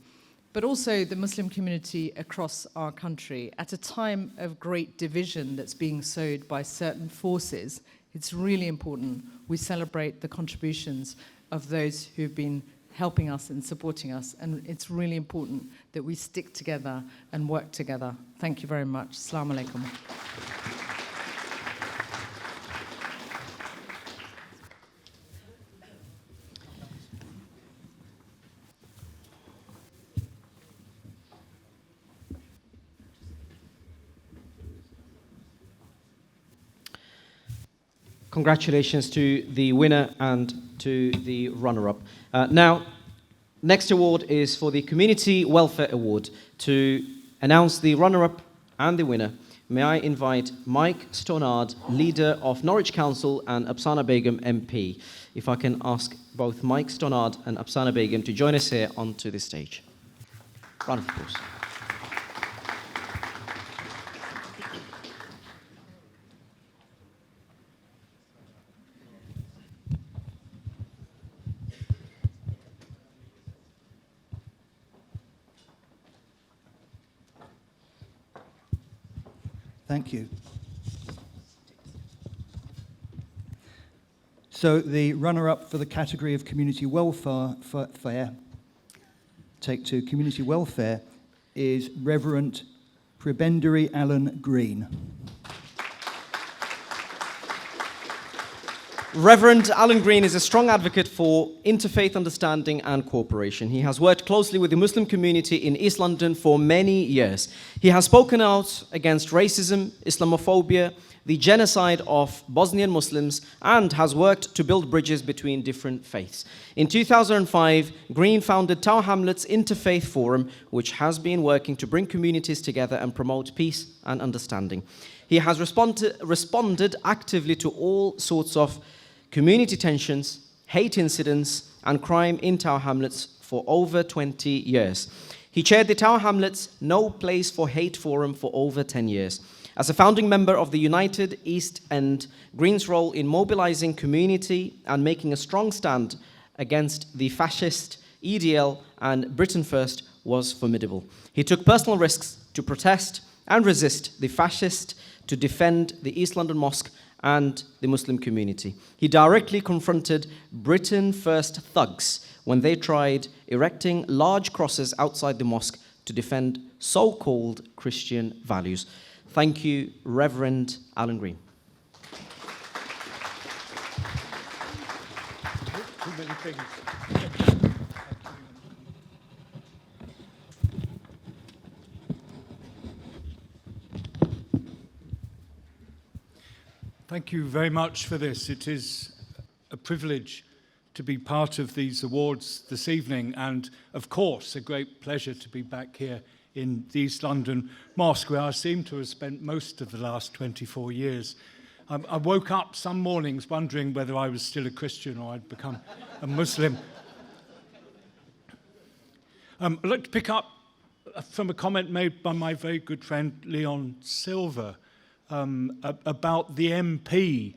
but also the Muslim community across our country. At a time of great division that's being sowed by certain forces, it's really important we celebrate the contributions of those who've been helping us and supporting us, and it's really important that we stick together and work together. Thank you very much. Assalamu alaikum. Congratulations to the winner and to the runner-up. Now, next award is for the Community Welfare Award. To announce the runner-up and the winner, may I invite Mike Stonard, leader of Norwich Council, and Afsana Begum MP. If I can ask both Mike Stonard and Afsana Begum to join us here onto the stage. Round of applause. Thank you. So the runner-up for the category of community welfare, take two, community welfare, is Reverend Prebendary Alan Green. Reverend Alan Green is a strong advocate for interfaith understanding and cooperation. He has worked closely with the Muslim community in East London for many years. He has spoken out against racism, Islamophobia, the genocide of Bosnian Muslims, and has worked to build bridges between different faiths. In 2005, Green founded Tower Hamlets Interfaith Forum, which has been working to bring communities together and promote peace and understanding. He has responded actively to all sorts of community tensions, hate incidents, and crime in Tower Hamlets for over 20 years. He chaired the Tower Hamlets No Place for Hate Forum for over 10 years. As a founding member of the United East End, Green's role in mobilizing community and making a strong stand against the fascist EDL and Britain First was formidable. He took personal risks to protest and resist the fascist, to defend the East London Mosque and the Muslim community. He directly confronted Britain First thugs when they tried erecting large crosses outside the mosque to defend so-called Christian values. Thank you, Reverend Alan Green. Thank you very much for this. It is a privilege to be part of these awards this evening, and of course a great pleasure to be back here in the East London Mosque, where I seem to have spent most of the last 24 years. I woke up some mornings wondering whether I was still a Christian or I'd become a Muslim. I'd like to pick up from a comment made by my very good friend Leon Silver about the MP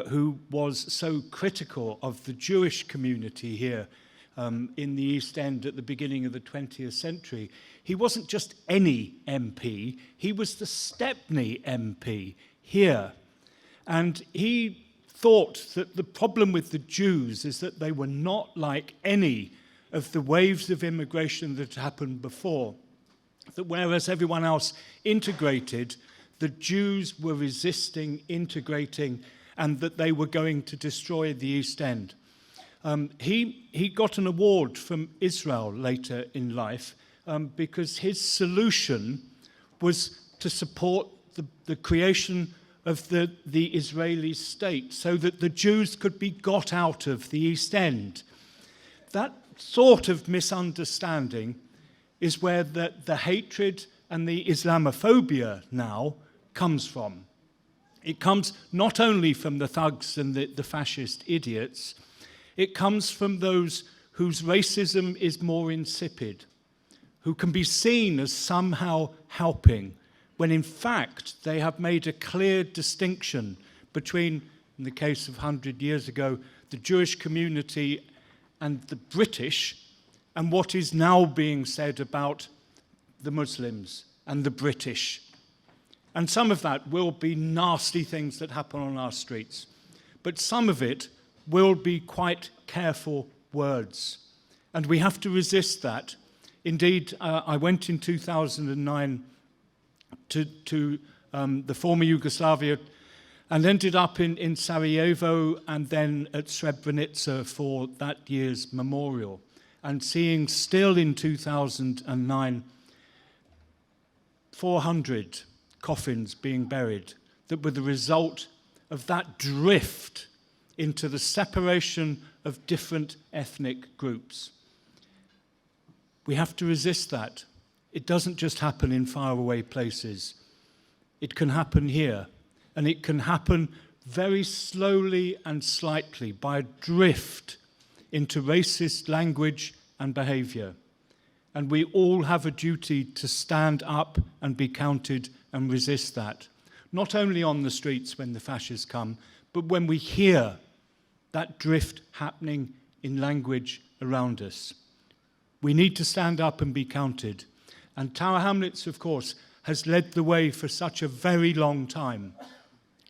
who was so critical of the Jewish community here in the East End at the beginning of the 20th century. He wasn't just any MP, he was the Stepney MP here. And he thought that the problem with the Jews is that they were not like any of the waves of immigration that happened before. That whereas everyone else integrated, the Jews were resisting integrating, and that they were going to destroy the East End. He got an award from Israel later in life because his solution was to support the creation of the Israeli state so that the Jews could be got out of the East End. That sort of misunderstanding is where the hatred and the Islamophobia now comes from. It comes not only from the thugs and the fascist idiots, it comes from those whose racism is more insipid, who can be seen as somehow helping, when in fact they have made a clear distinction between, in the case of 100 years ago, the Jewish community and the British, and what is now being said about the Muslims and the British. And some of that will be nasty things that happen on our streets, but some of it will be quite careful words. And we have to resist that. Indeed, I went in 2009 to the former Yugoslavia and ended up in Sarajevo and then at Srebrenica for that year's memorial. And seeing still in 2009, 400 coffins being buried that were the result of that drift into the separation of different ethnic groups. We have to resist that. It doesn't just happen in faraway places. It can happen here, and it can happen very slowly and slightly by a drift into racist language and behavior. And we all have a duty to stand up and be counted and resist that. Not only on the streets when the fascists come, but when we hear that drift happening in language around us. We need to stand up and be counted. And Tower Hamlets, of course, has led the way for such a very long time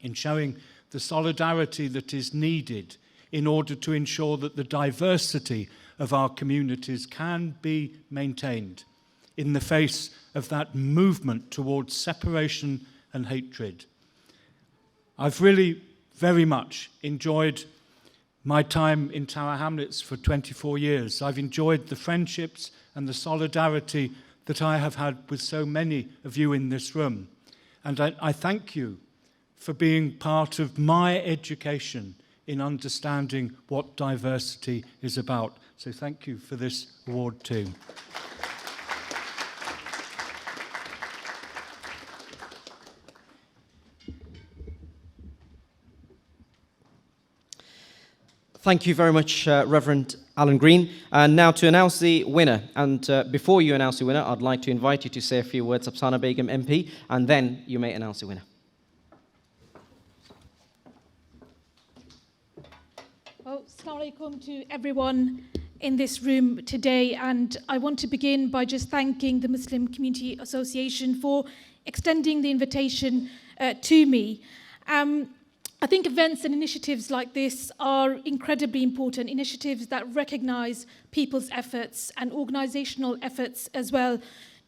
in showing the solidarity that is needed in order to ensure that the diversity of our communities can be maintained in the face of that movement towards separation and hatred. I've really very much enjoyed my time in Tower Hamlets for 24 years. I've enjoyed the friendships and the solidarity that I have had with so many of you in this room. And I thank you for being part of my education in understanding what diversity is about. So thank you for this award too. Thank you very much, Reverend Alan Green. And now to announce the winner. And before you announce the winner, I'd like to invite you to say a few words, Apsana Begum MP, and then you may announce the winner. Well, Assalamu alaikum to everyone in this room today. And I want to begin by just thanking the Muslim Community Association for extending the invitation to me. I think events and initiatives like this are incredibly important, initiatives that recognize people's efforts and organizational efforts as well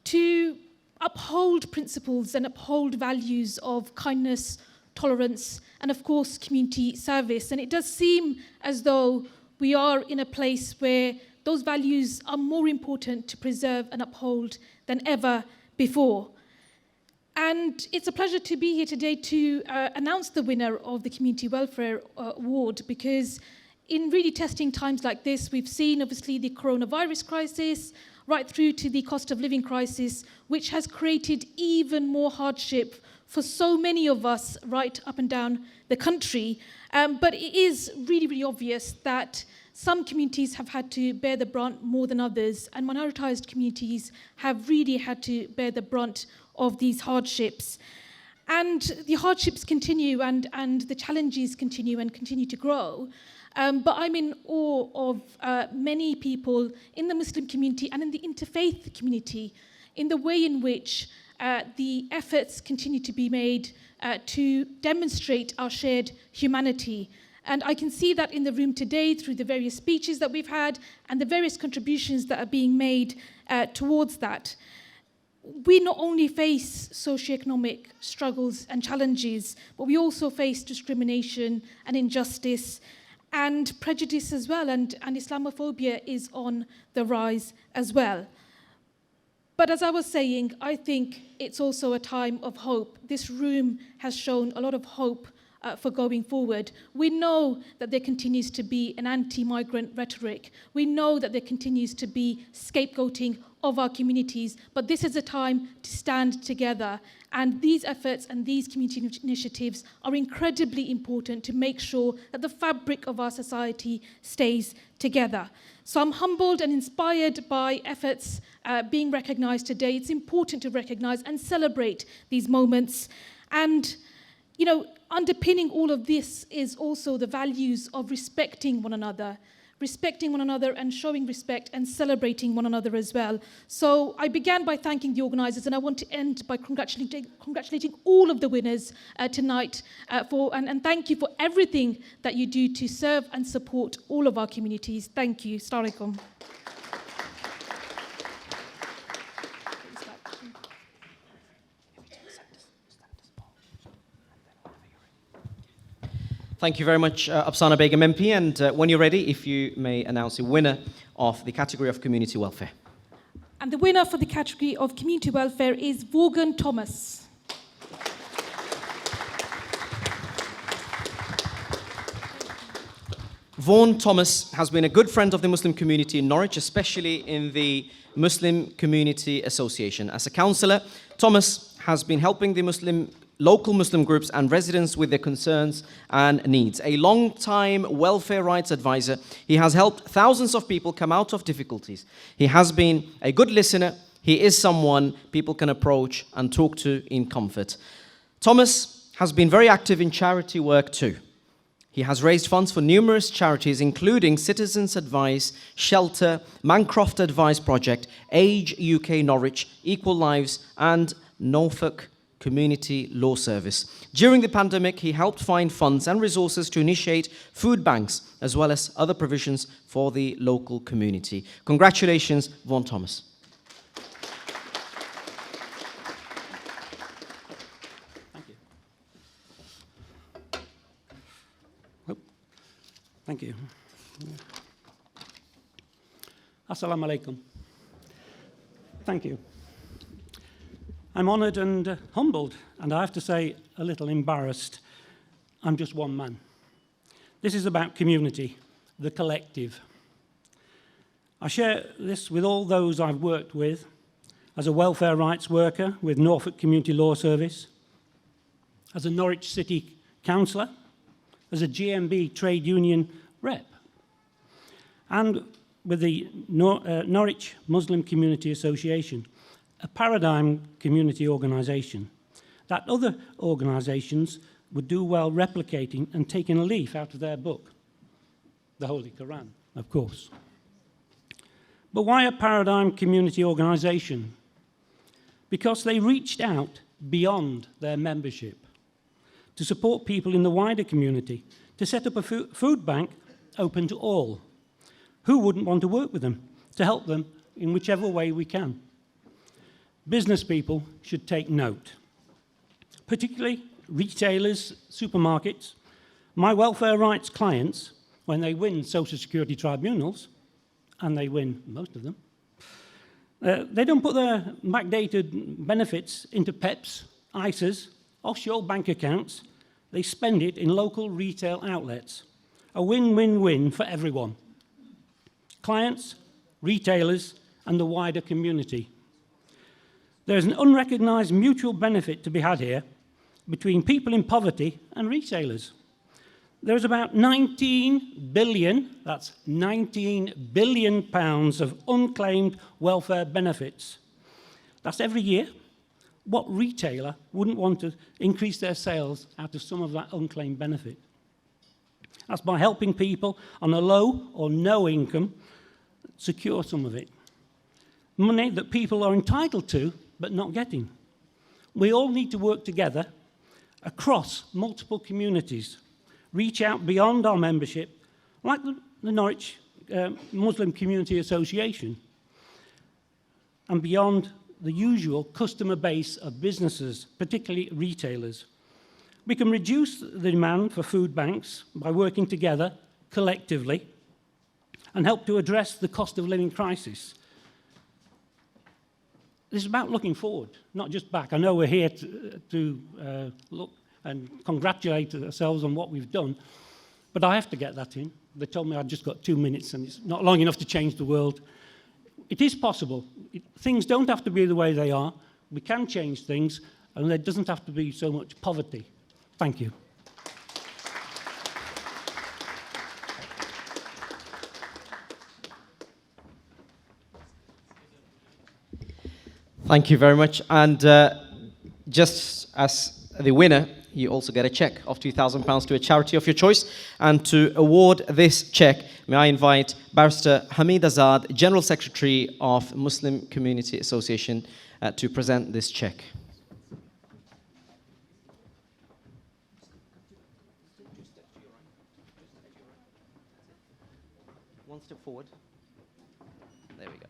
to uphold principles and uphold values of kindness, tolerance, and of course, community service. And it does seem as though we are in a place where those values are more important to preserve and uphold than ever before. And it's a pleasure to be here today to announce the winner of the Community Welfare Award, because in really testing times like this, we've seen obviously the coronavirus crisis right through to the cost of living crisis, which has created even more hardship for so many of us right up and down the country. But it is really, really obvious that some communities have had to bear the brunt more than others, and minoritized communities have really had to bear the brunt of these hardships. And the hardships continue and the challenges continue and continue to grow. But I'm in awe of many people in the Muslim community and in the interfaith community in the way in which the efforts continue to be made to demonstrate our shared humanity. And I can see that in the room today through the various speeches that we've had and the various contributions that are being made towards that. We not only face socioeconomic struggles and challenges, but we also face discrimination and injustice and prejudice as well, and Islamophobia is on the rise as well. But as I was saying, I think it's also a time of hope. This room has shown a lot of hope for going forward. We know that there continues to be an anti-migrant rhetoric. We know that there continues to be scapegoating of our communities, but this is a time to stand together. And these efforts and these community initiatives are incredibly important to make sure that the fabric of our society stays together. So I'm humbled and inspired by efforts being recognized today. It's important to recognize and celebrate these moments. And, you know, underpinning all of this is also the values of respecting one another and showing respect and celebrating one another as well. So I began by thanking the organizers, and I want to end by congratulating all of the winners tonight and thank you for everything that you do to serve and support all of our communities. Thank you. Assalamu alaikum. Thank you very much, Apsana Begum MP. And when you're ready, if you may announce the winner of the category of community welfare. And the winner for the category of community welfare is Vaughan Thomas. Vaughan Thomas has been a good friend of the Muslim community in Norwich, especially in the Muslim Community Association. As a councillor, Thomas has been helping the local Muslim groups and residents with their concerns and needs. A long-time welfare rights advisor, he has helped thousands of people come out of difficulties. He has been a good listener. He is someone people can approach and talk to in comfort. Thomas has been very active in charity work too. He has raised funds for numerous charities, including Citizens Advice, Shelter, Mancroft Advice Project, Age UK Norwich, Equal Lives, and Norfolk Community Law Service. During the pandemic, he helped find funds and resources to initiate food banks, as well as other provisions for the local community. Congratulations, Vaughan Thomas. Thank you. Assalamu alaikum. Thank you. I'm honoured and humbled, and I have to say a little embarrassed. I'm just one man. This is about community, the collective. I share this with all those I've worked with as a welfare rights worker with Norfolk Community Law Service, as a Norwich City Councillor, as a GMB trade union rep, and with the Norwich Muslim Community Association, a paradigm community organisation that other organisations would do well replicating and taking a leaf out of their book, the Holy Quran, of course. But why a paradigm community organisation? Because they reached out beyond their membership to support people in the wider community, to set up a food bank open to all. Who wouldn't want to work with them, to help them in whichever way we can? Business people should take note, particularly retailers, supermarkets, my welfare rights clients, when they win social security tribunals, and they win most of them, they don't put their backdated benefits into PEPs, ISAs, offshore bank accounts. They spend it in local retail outlets. A win-win-win for everyone. Clients, retailers, and the wider community. There's an unrecognised mutual benefit to be had here between people in poverty and retailers. There's about 19 billion, that's 19 billion pounds of unclaimed welfare benefits. That's every year. What retailer wouldn't want to increase their sales out of some of that unclaimed benefit? That's by helping people on a low or no income secure some of it. Money that people are entitled to but not getting. We all need to work together across multiple communities, reach out beyond our membership, like the Norwich Muslim Community Association, and beyond the usual customer base of businesses, particularly retailers. We can reduce the demand for food banks by working together collectively and help to address the cost of living crisis. This is about looking forward, not just back. I know we're here to look and congratulate ourselves on what we've done, but I have to get that in. They told me I've just got 2 minutes and it's not long enough to change the world. It is possible. Things don't have to be the way they are. We can change things, and there doesn't have to be so much poverty. Thank you. Thank you very much. And just as the winner, you also get a cheque of £2,000 to a charity of your choice. And to award this cheque, may I invite Barrister Hamid Azad, General Secretary of Muslim Community Association, to present this cheque. One step forward. There we go.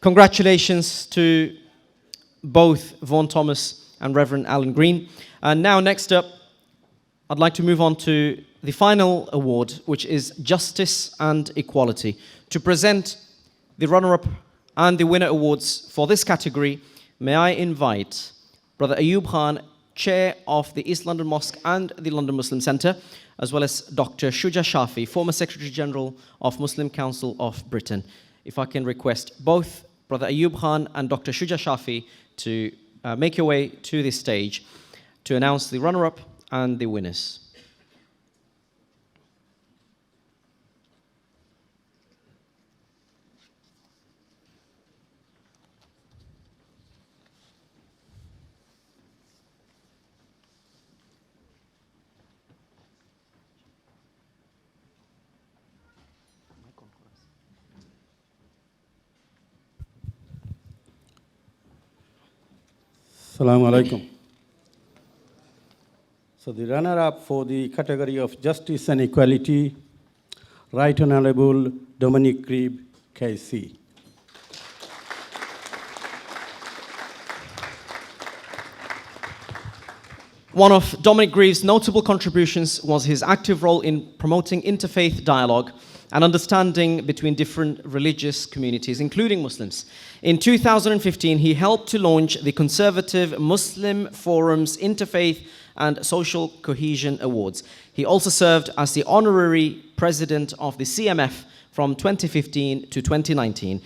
Congratulations to both Vaughan Thomas and Reverend Alan Green. And now next up, I'd like to move on to the final award, which is Justice and Equality. To present the runner-up and the winner awards for this category, may I invite Brother Ayub Khan, Chair of the East London Mosque and the London Muslim Centre, as well as Dr. Shuja Shafi, former Secretary General of Muslim Council of Britain. If I can request both Brother Ayub Khan and Dr. Shuja Shafi to make your way to this stage to announce the runner-up and the winners. Assalamu alaikum. So the runner-up for the category of Justice and Equality, Right Honorable Dominic Grieve, KC. One of Dominic Grieve's notable contributions was his active role in promoting interfaith dialogue and understanding between different religious communities, including Muslims. In 2015, he helped to launch the Conservative Muslim Forum's Interfaith and Social Cohesion Awards. He also served as the honorary president of the CMF from 2015 to 2019.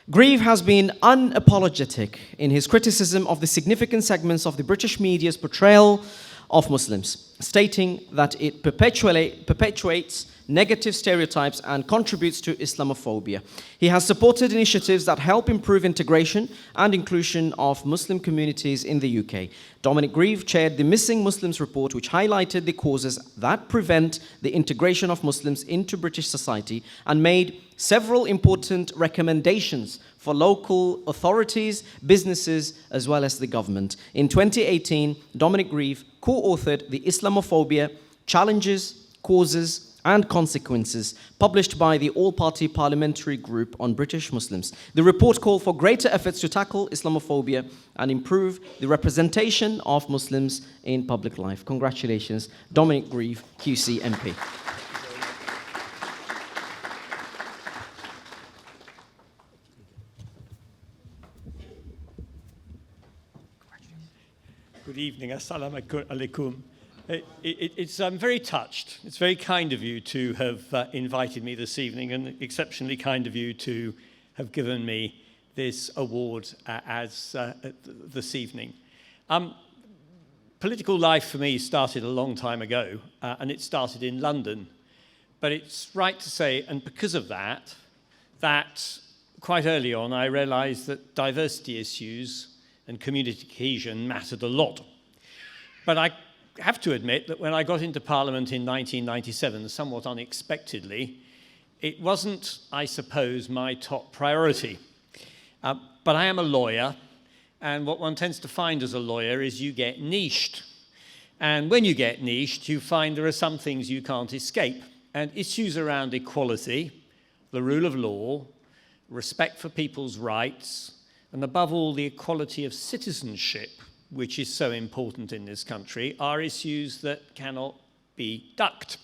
Grieve has been unapologetic in his criticism of the significant segments of the British media's portrayal of Muslims, stating that it perpetuates negative stereotypes and contributes to Islamophobia. He has supported initiatives that help improve integration and inclusion of Muslim communities in the UK. Dominic Grieve chaired the Missing Muslims report, which highlighted the causes that prevent the integration of Muslims into British society and made several important recommendations for local authorities, businesses, as well as the government. In 2018, Dominic Grieve co-authored the Islamophobia Challenges, Causes, and Consequences, published by the All-Party Parliamentary Group on British Muslims. The report called for greater efforts to tackle Islamophobia and improve the representation of Muslims in public life. Congratulations, Dominic Grieve, QC MP. Good evening. Assalamu alaikum. I'm very touched. It's very kind of you to have invited me this evening, and exceptionally kind of you to have given me this award this evening. Political life for me started a long time ago, and it started in London. But it's right to say, and because of that quite early on I realized that diversity issues and community cohesion mattered a lot. But I have to admit that when I got into Parliament in 1997, somewhat unexpectedly, it wasn't, I suppose, my top priority. But I am a lawyer, and what one tends to find as a lawyer is you get niched. And when you get niched, you find there are some things you can't escape. And issues around equality, the rule of law, respect for people's rights, and above all, the equality of citizenship, which is so important in this country, are issues that cannot be ducked.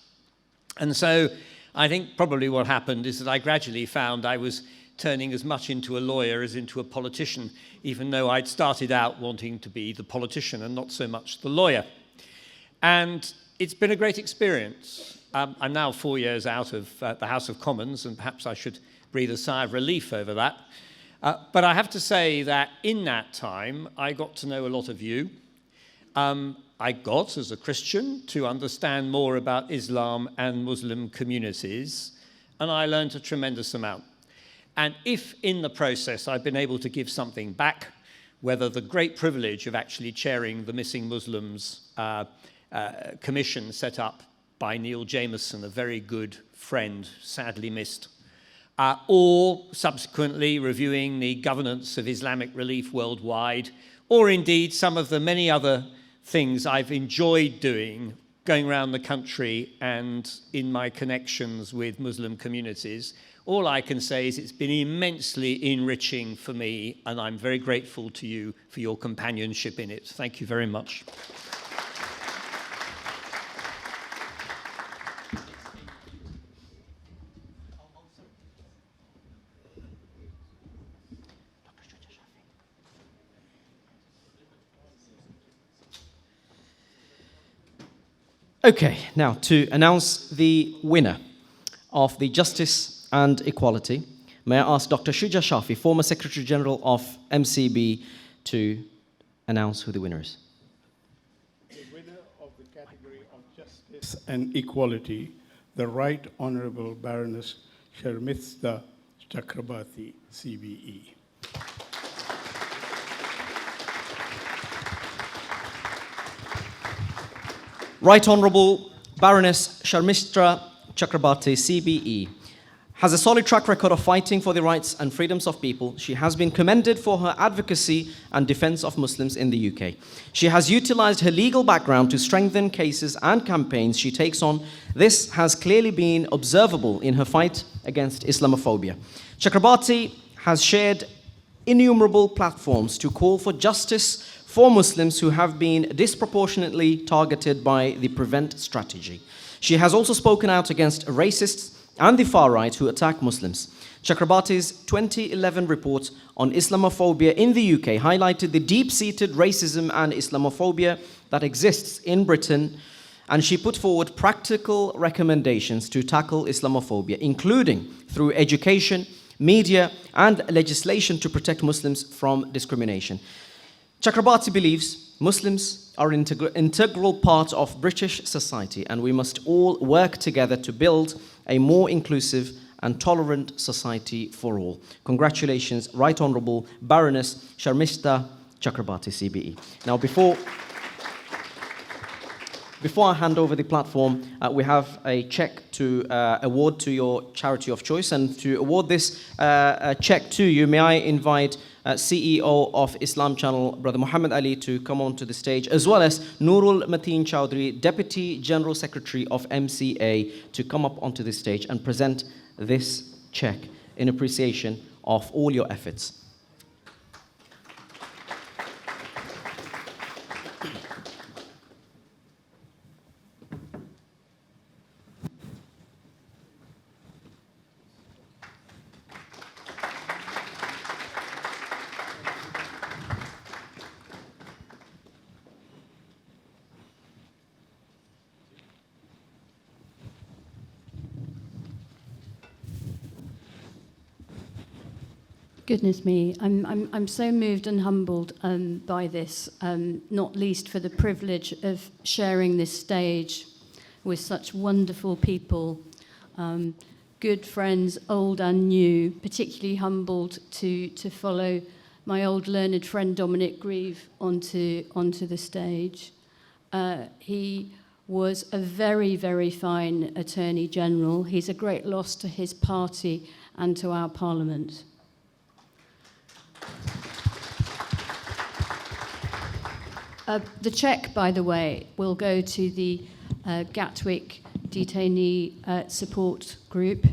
And so I think probably what happened is that I gradually found I was turning as much into a lawyer as into a politician, even though I'd started out wanting to be the politician and not so much the lawyer. And it's been a great experience. I'm now 4 years out of the House of Commons, and perhaps I should breathe a sigh of relief over that. But I have to say that in that time, I got to know a lot of you. I got, as a Christian, to understand more about Islam and Muslim communities, and I learned a tremendous amount. And if in the process I've been able to give something back, whether the great privilege of actually chairing the Missing Muslims Commission set up by Neil Jameson, a very good friend, sadly missed, or subsequently reviewing the governance of Islamic relief worldwide, or indeed some of the many other things I've enjoyed doing, going around the country and in my connections with Muslim communities, all I can say is it's been immensely enriching for me, and I'm very grateful to you for your companionship in it. Thank you very much. Okay, now to announce the winner of the Justice and Equality, may I ask Dr. Shuja Shafi, former Secretary General of MCB, to announce who the winner is. The winner of the category of Justice and Equality, the Right Honourable Baroness Sharmistha Chakrabarti, CBE. Right Honourable Baroness Sharmistha Chakrabarti, CBE, has a solid track record of fighting for the rights and freedoms of people. She has been commended for her advocacy and defense of Muslims in the UK. She has utilized her legal background to strengthen cases and campaigns she takes on. This has clearly been observable in her fight against Islamophobia. Chakrabarti has shared innumerable platforms to call for justice for Muslims who have been disproportionately targeted by the Prevent strategy. She has also spoken out against racists and the far right who attack Muslims. Chakrabarti's 2011 report on Islamophobia in the UK highlighted the deep-seated racism and Islamophobia that exists in Britain, and she put forward practical recommendations to tackle Islamophobia, including through education, media, and legislation to protect Muslims from discrimination. Chakrabarti believes Muslims are an integral part of British society, and we must all work together to build a more inclusive and tolerant society for all. Congratulations, Right Honourable Baroness Sharmista Chakrabarti, CBE. Now, before I hand over the platform, we have a check to award to your charity of choice. And to award this check to you, may I invite CEO of Islam Channel, Brother Muhammad Ali, to come onto the stage, as well as Nurul Mateen Chowdhury, Deputy General Secretary of MCA, to come up onto the stage and present this check in appreciation of all your efforts. Goodness me, I'm so moved and humbled by this, not least for the privilege of sharing this stage with such wonderful people, good friends, old and new, particularly humbled to follow my old learned friend Dominic Grieve onto the stage. He was a very, very fine Attorney General. He's a great loss to his party and to our Parliament. The cheque, by the way, will go to the Gatwick Detainee Support Group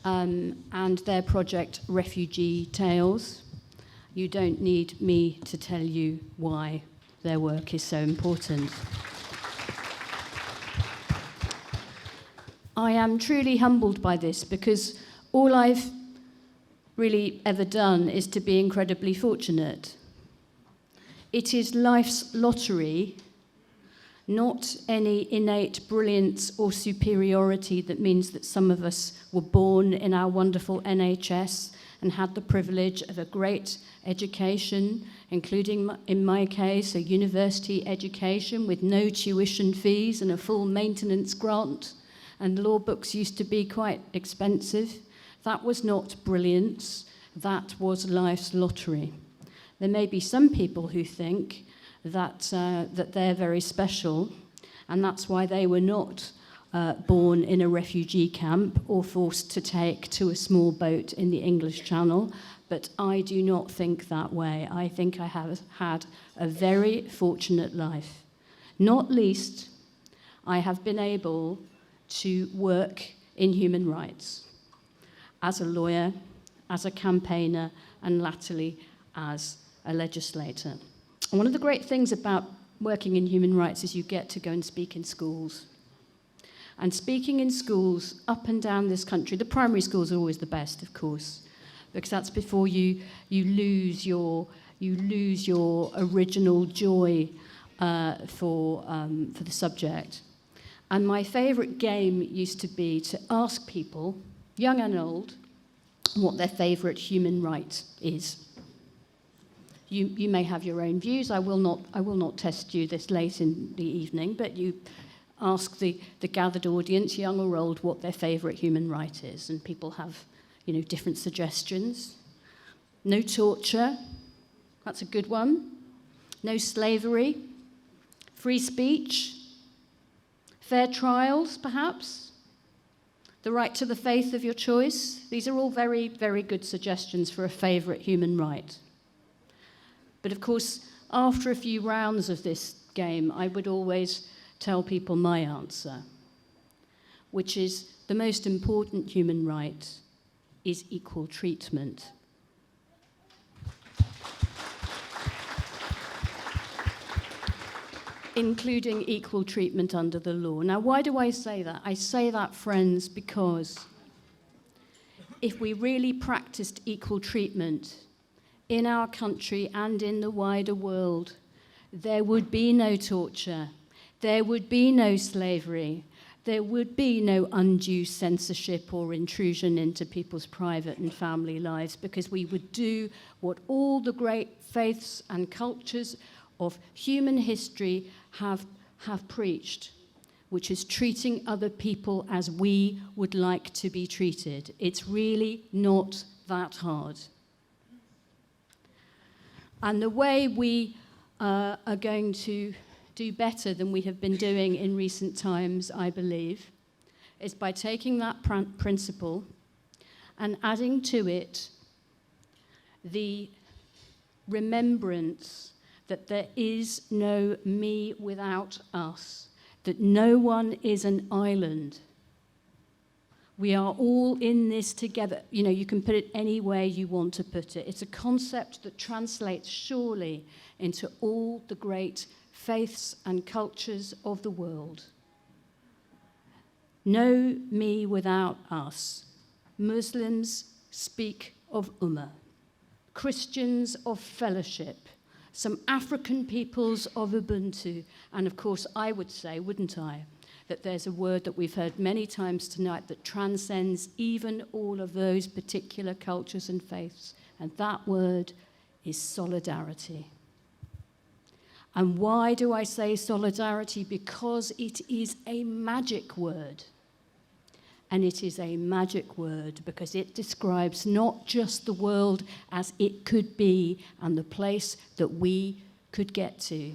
and their project Refugee Tales. You don't need me to tell you why their work is so important. I am truly humbled by this because all I've really ever done is to be incredibly fortunate. It is life's lottery, not any innate brilliance or superiority that means that some of us were born in our wonderful NHS and had the privilege of a great education, including, in my case, a university education with no tuition fees and a full maintenance grant, and law books used to be quite expensive. That was not brilliance, that was life's lottery. There may be some people who think that they're very special, and that's why they were not born in a refugee camp or forced to take to a small boat in the English Channel. But I do not think that way. I think I have had a very fortunate life. Not least, I have been able to work in human rights as a lawyer, as a campaigner, and latterly as a legislator. And one of the great things about working in human rights is you get to go and speak in schools. And speaking in schools up and down this country, the primary schools are always the best, of course, because that's before you lose your original joy for the subject. And my favourite game used to be to ask people, young and old, what their favourite human right is. You may have your own views. I will not test you this late in the evening, but you ask the gathered audience, young or old, what their favourite human right is, and people have, different suggestions. No torture, that's a good one. No slavery, free speech, fair trials, perhaps, the right to the faith of your choice. These are all very, very good suggestions for a favourite human right. But of course, after a few rounds of this game, I would always tell people my answer, which is the most important human right is equal treatment. Including equal treatment under the law. Now, why do I say that? I say that, friends, because if we really practiced equal treatment in our country and in the wider world, there would be no torture, there would be no slavery, there would be no undue censorship or intrusion into people's private and family lives, because we would do what all the great faiths and cultures of human history have preached, which is treating other people as we would like to be treated. It's really not that hard. And the way we are going to do better than we have been doing in recent times, I believe, is by taking that principle and adding to it the remembrance that there is no me without us, that no one is an island. We are all in this together. You know, you can put it any way you want to put it. It's a concept that translates surely into all the great faiths and cultures of the world. No me without us. Muslims speak of ummah. Christians of fellowship. Some African peoples of Ubuntu, and of course I would say, wouldn't I, that there's a word that we've heard many times tonight that transcends even all of those particular cultures and faiths, and that word is solidarity. And why do I say solidarity? Because it is a magic word. And it is a magic word because it describes not just the world as it could be and the place that we could get to.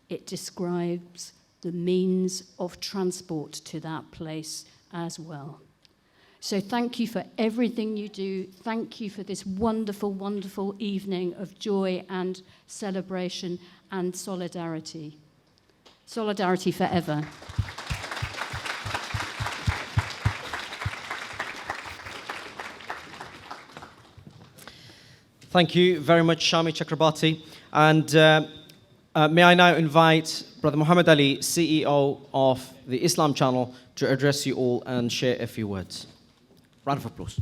It describes the means of transport to that place as well. So thank you for everything you do. Thank you for this wonderful, wonderful evening of joy and celebration and solidarity. Solidarity forever. Thank you very much, Shami Chakrabarti. And may I now invite Brother Muhammad Ali, CEO of the Islam Channel, to address you all and share a few words. Round of applause.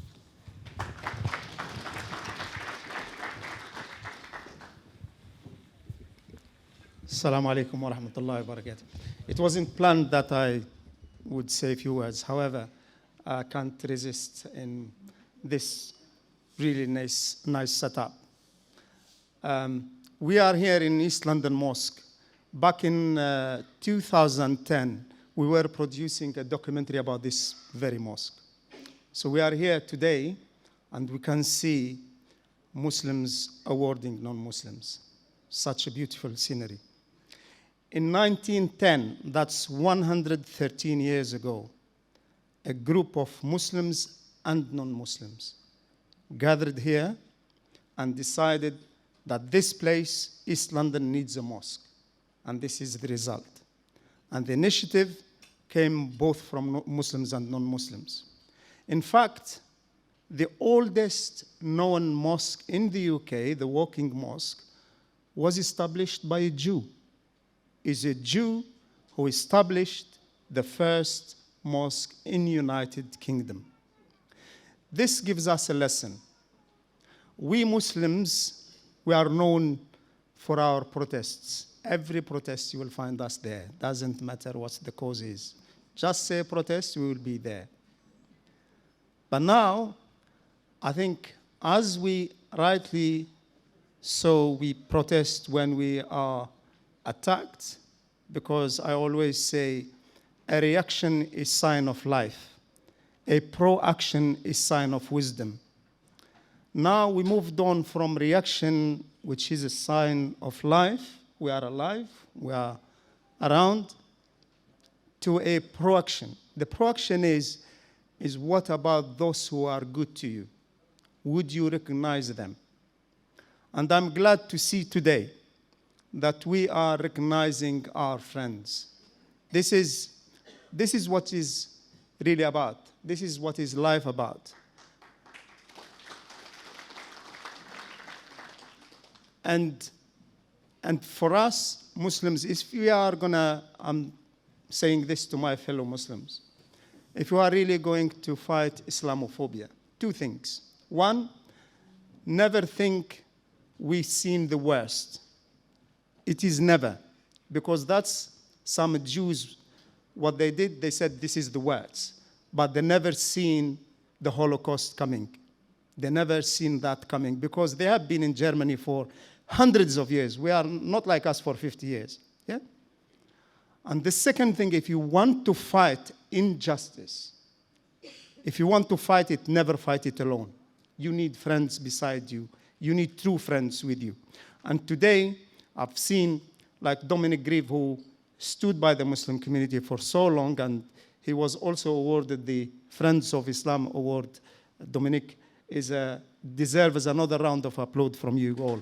Assalamu alaikum wa rahmatullahi wa barakatuh. It wasn't planned that I would say a few words. However, I can't resist in this really nice setup. We are here in East London Mosque. Back in 2010, we were producing a documentary about this very mosque. So we are here today, and we can see Muslims awarding non-Muslims. Such a beautiful scenery. In 1910, that's 113 years ago, a group of Muslims and non-Muslims gathered here and decided that this place, East London, needs a mosque. And this is the result. And the initiative came both from Muslims and non-Muslims. In fact, the oldest known mosque in the UK, the Walking Mosque, was established by a Jew. Is a Jew who established the first mosque in the United Kingdom. This gives us a lesson. We Muslims, we are known for our protests. Every protest you will find us there. Doesn't matter what the cause is. Just say protest, we will be there. But now, I think as we rightly so we protest when we are attacked, because I always say a reaction is sign of life. A pro-action is sign of wisdom. Now we moved on from reaction, which is a sign of life. We are alive, we are around, to a pro-action. The pro-action is is what about those who are good to you? Would you recognize them? And I'm glad to see today that we are recognizing our friends. This is what is really about. This is what is life about. And for us Muslims, if we are gonna, I'm saying this to my fellow Muslims, if you are really going to fight Islamophobia, two things. One, never think we've seen the worst. It is never, because that's some Jews, what they did, they said this is the worst, but they never seen the Holocaust coming. They never seen that coming, because they have been in Germany for hundreds of years. We are not like us for 50 years. Yeah? And the second thing, if you want to fight injustice, if you want to fight it, never fight it alone. You need friends beside you. You need true friends with you. And today, I've seen like Dominic Grieve, who stood by the Muslim community for so long, and he was also awarded the Friends of Islam Award. Dominic deserves another round of applause from you all.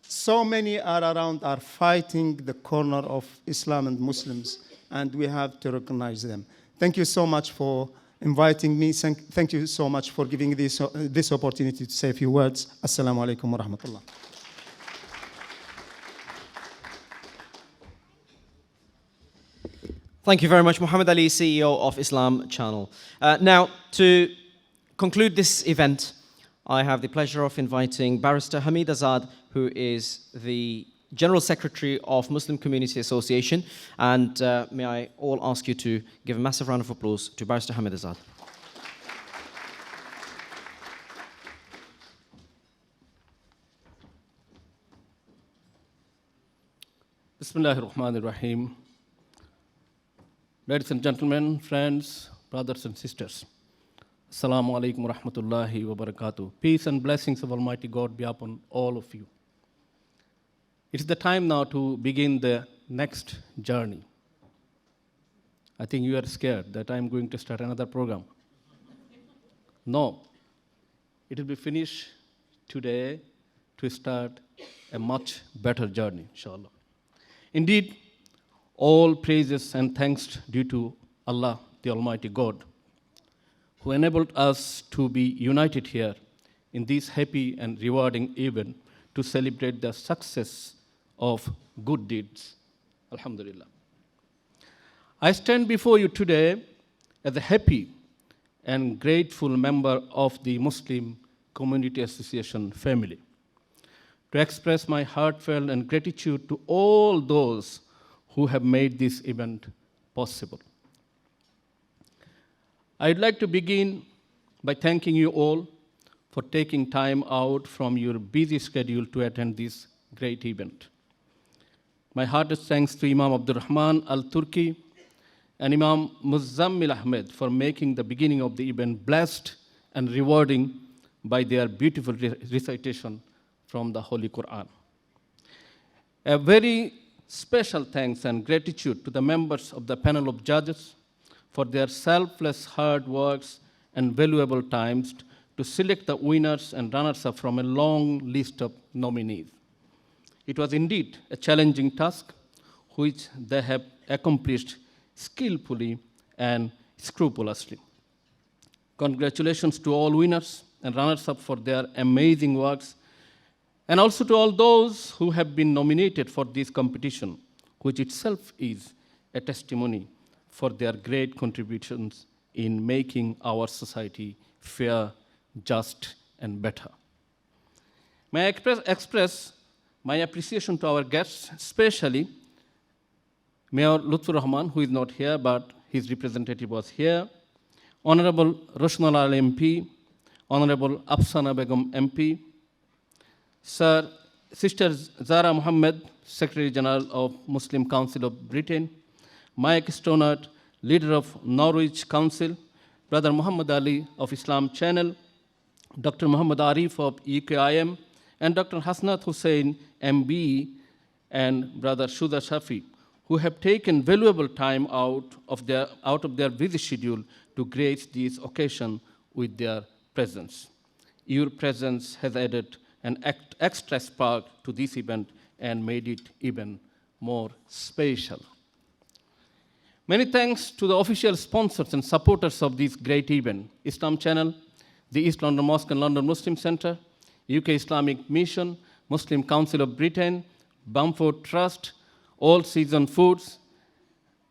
So many are around, are fighting the corner of Islam and Muslims, and we have to recognize them. Thank you so much for inviting me. Thank you so much for giving this opportunity to say a few words. Assalamu alaikum wa rahmatullah. Thank you very much, Muhammad Ali, CEO of Islam Channel. Now, to conclude this event, I have the pleasure of inviting Barrister Hamid Azad, who is the General Secretary of Muslim Community Association. And may I all ask you to give a massive round of applause to Barrister Hamid Azad. Bismillahir Rahmanir Rahim. Ladies and gentlemen, friends, brothers and sisters, Assalamu alaikum wa rahmatullahi wa barakatuh. Peace and blessings of Almighty God be upon all of you. It's the time now to begin the next journey. I think you are scared that I'm going to start another program. No, it will be finished today to start a much better journey, inshallah. Indeed, all praises and thanks due to Allah, the Almighty God, who enabled us to be united here in this happy and rewarding event to celebrate the success of good deeds. Alhamdulillah. I stand before you today as a happy and grateful member of the Muslim Community Association family to express my heartfelt and gratitude to all those who have made this event possible. I'd like to begin by thanking you all for taking time out from your busy schedule to attend this great event. My heartiest thanks to Imam Abdul Rahman Al-Turki and Imam Muzammil Ahmed for making the beginning of the event blessed and rewarding by their beautiful recitation from the Holy Quran. A very special thanks and gratitude to the members of the panel of judges for their selfless hard works and valuable times to select the winners and runners-up from a long list of nominees. It was indeed a challenging task, which they have accomplished skillfully and scrupulously. Congratulations to all winners and runners-up for their amazing works, and also to all those who have been nominated for this competition, which itself is a testimony for their great contributions in making our society fair, just, and better. May I express my appreciation to our guests, especially Mayor Lutfur Rahman, who is not here, but his representative was here, Honorable Roshnal Al MP, Honorable Afsana Begum MP, Sister Zara Muhammad, Secretary General of Muslim Council of Britain, Mike Stonert, leader of Norwich Council, Brother Muhammad Ali of Islam Channel, Dr. Muhammad Arif of UKIM, and Dr. Hasnat Hussain, MB, and Brother Shuda Shafi, who have taken valuable time out of their busy schedule to grace this occasion with their presence. Your presence has added an extra spark to this event and made it even more special. Many thanks to the official sponsors and supporters of this great event: Islam Channel, the East London Mosque and London Muslim Centre, UK Islamic Mission, Muslim Council of Britain, Bamford Trust, All Season Foods,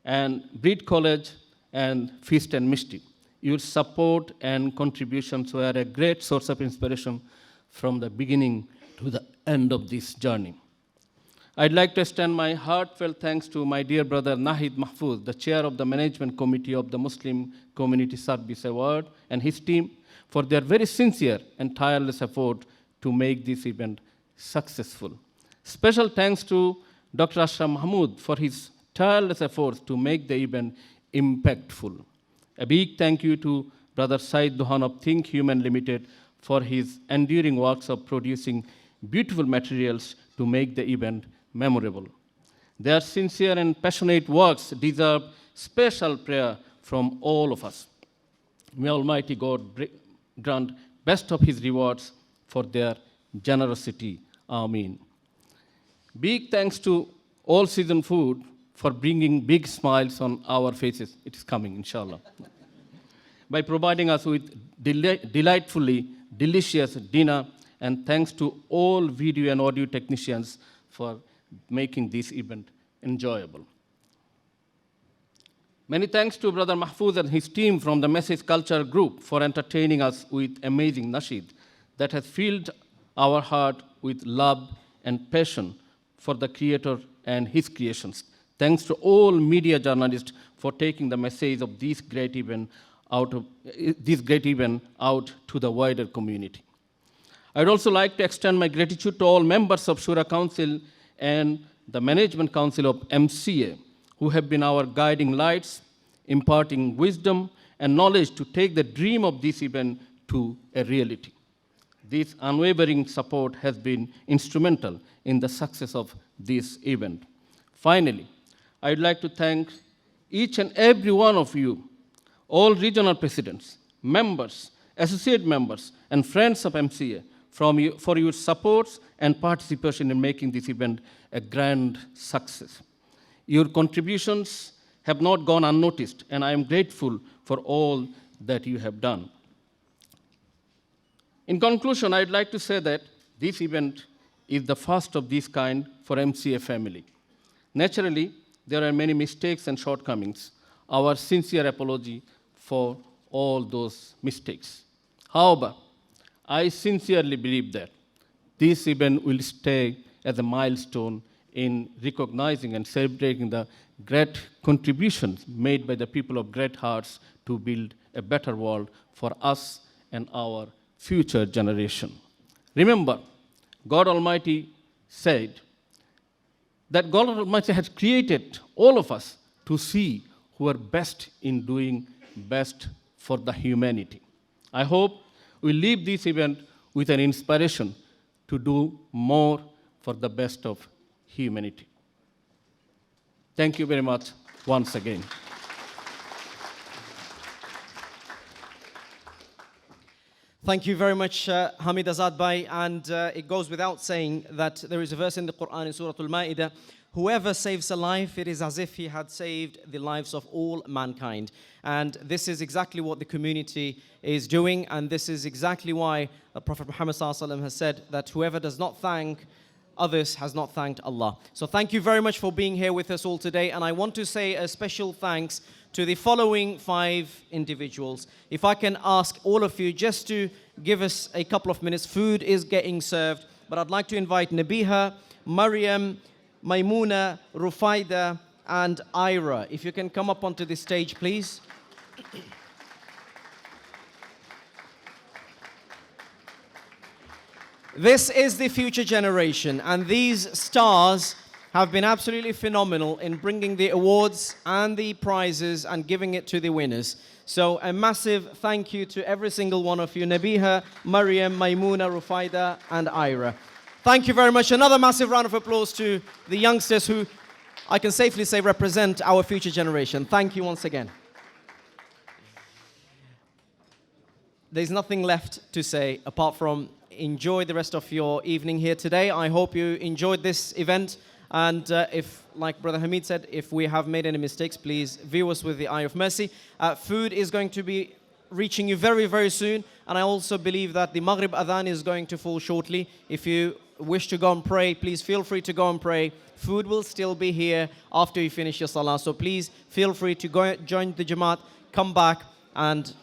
and Breed College, and Feast and Misty. Your support and contributions were a great source of inspiration from the beginning to the end of this journey. I'd like to extend my heartfelt thanks to my dear brother Nahid Mahfouz, the chair of the Management Committee of the Muslim Community Service Award, and his team for their very sincere and tireless effort to make this event successful. Special thanks to Dr. Ashraf Mahmood for his tireless efforts to make the event impactful. A big thank you to Brother Said Duhan of Think Human Limited for his enduring works of producing beautiful materials to make the event memorable. Their sincere and passionate works deserve special prayer from all of us. May Almighty God grant best of his rewards for their generosity. Amen. Big thanks to All Season Food for bringing big smiles on our faces. It is coming, inshallah. By providing us with delightfully delicious dinner, and thanks to all video and audio technicians for making this event enjoyable. Many thanks to Brother Mahfouz and his team from the Message Culture Group for entertaining us with amazing nasheed that has filled our heart with love and passion for the Creator and his creations. Thanks to all media journalists for taking the message of this great event out to the wider community. I'd also like to extend my gratitude to all members of Shura Council and the Management Council of MCA, who have been our guiding lights, imparting wisdom and knowledge to take the dream of this event to a reality. This unwavering support has been instrumental in the success of this event. Finally, I'd like to thank each and every one of you, all regional presidents, members, associate members, and friends of MCA for your supports and participation in making this event a grand success. Your contributions have not gone unnoticed, and I am grateful for all that you have done. In conclusion, I'd like to say that this event is the first of this kind for MCA family. Naturally, there are many mistakes and shortcomings. Our sincere apology for all those mistakes. However, I sincerely believe that this event will stay as a milestone in recognizing and celebrating the great contributions made by the people of great hearts to build a better world for us and our future generation. Remember, God Almighty said that God Almighty has created all of us to see who are best in doing best for the humanity. I hope we leave this event with an inspiration to do more for the best of humanity. Thank you very much once again. Thank you very much, Hamid Azad Bhai. And it goes without saying that there is a verse in the Quran in Surah Al-Ma'idah: whoever saves a life, it is as if he had saved the lives of all mankind. And this is exactly what the community is doing, and this is exactly why Prophet Muhammad ﷺ has said that whoever does not thank others has not thanked Allah. So thank you very much for being here with us all today, and I want to say a special thanks to the following 5 individuals. If I can ask all of you just to give us a couple of minutes. Food is getting served, but I'd like to invite Nabiha, Maryam, Maimuna, Rufaida, and Ira. If you can come up onto the stage, please. This is the future generation, and these stars have been absolutely phenomenal in bringing the awards and the prizes and giving it to the winners. So a massive thank you to every single one of you: Nabiha, Maryam, Maimuna, Rufaida, and Ira. Thank you very much. Another massive round of applause to the youngsters who I can safely say represent our future generation. Thank you once again. There's nothing left to say apart from enjoy the rest of your evening here today. I hope you enjoyed this event. And if, like Brother Hamid said, if we have made any mistakes, please view us with the eye of mercy. Food is going to be reaching you very, very soon. And I also believe that the Maghrib Adhan is going to fall shortly. If you wish to go and pray, please feel free to go and pray. Food will still be here after you finish your salah. So please feel free to go join the Jamaat, come back, and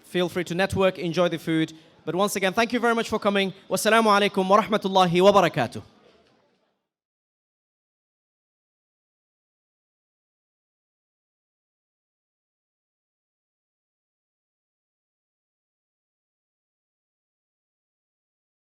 feel free to network, enjoy the food. But once again, thank you very much for coming. Wassalamu alaikum wa rahmatullahi wa barakatuh.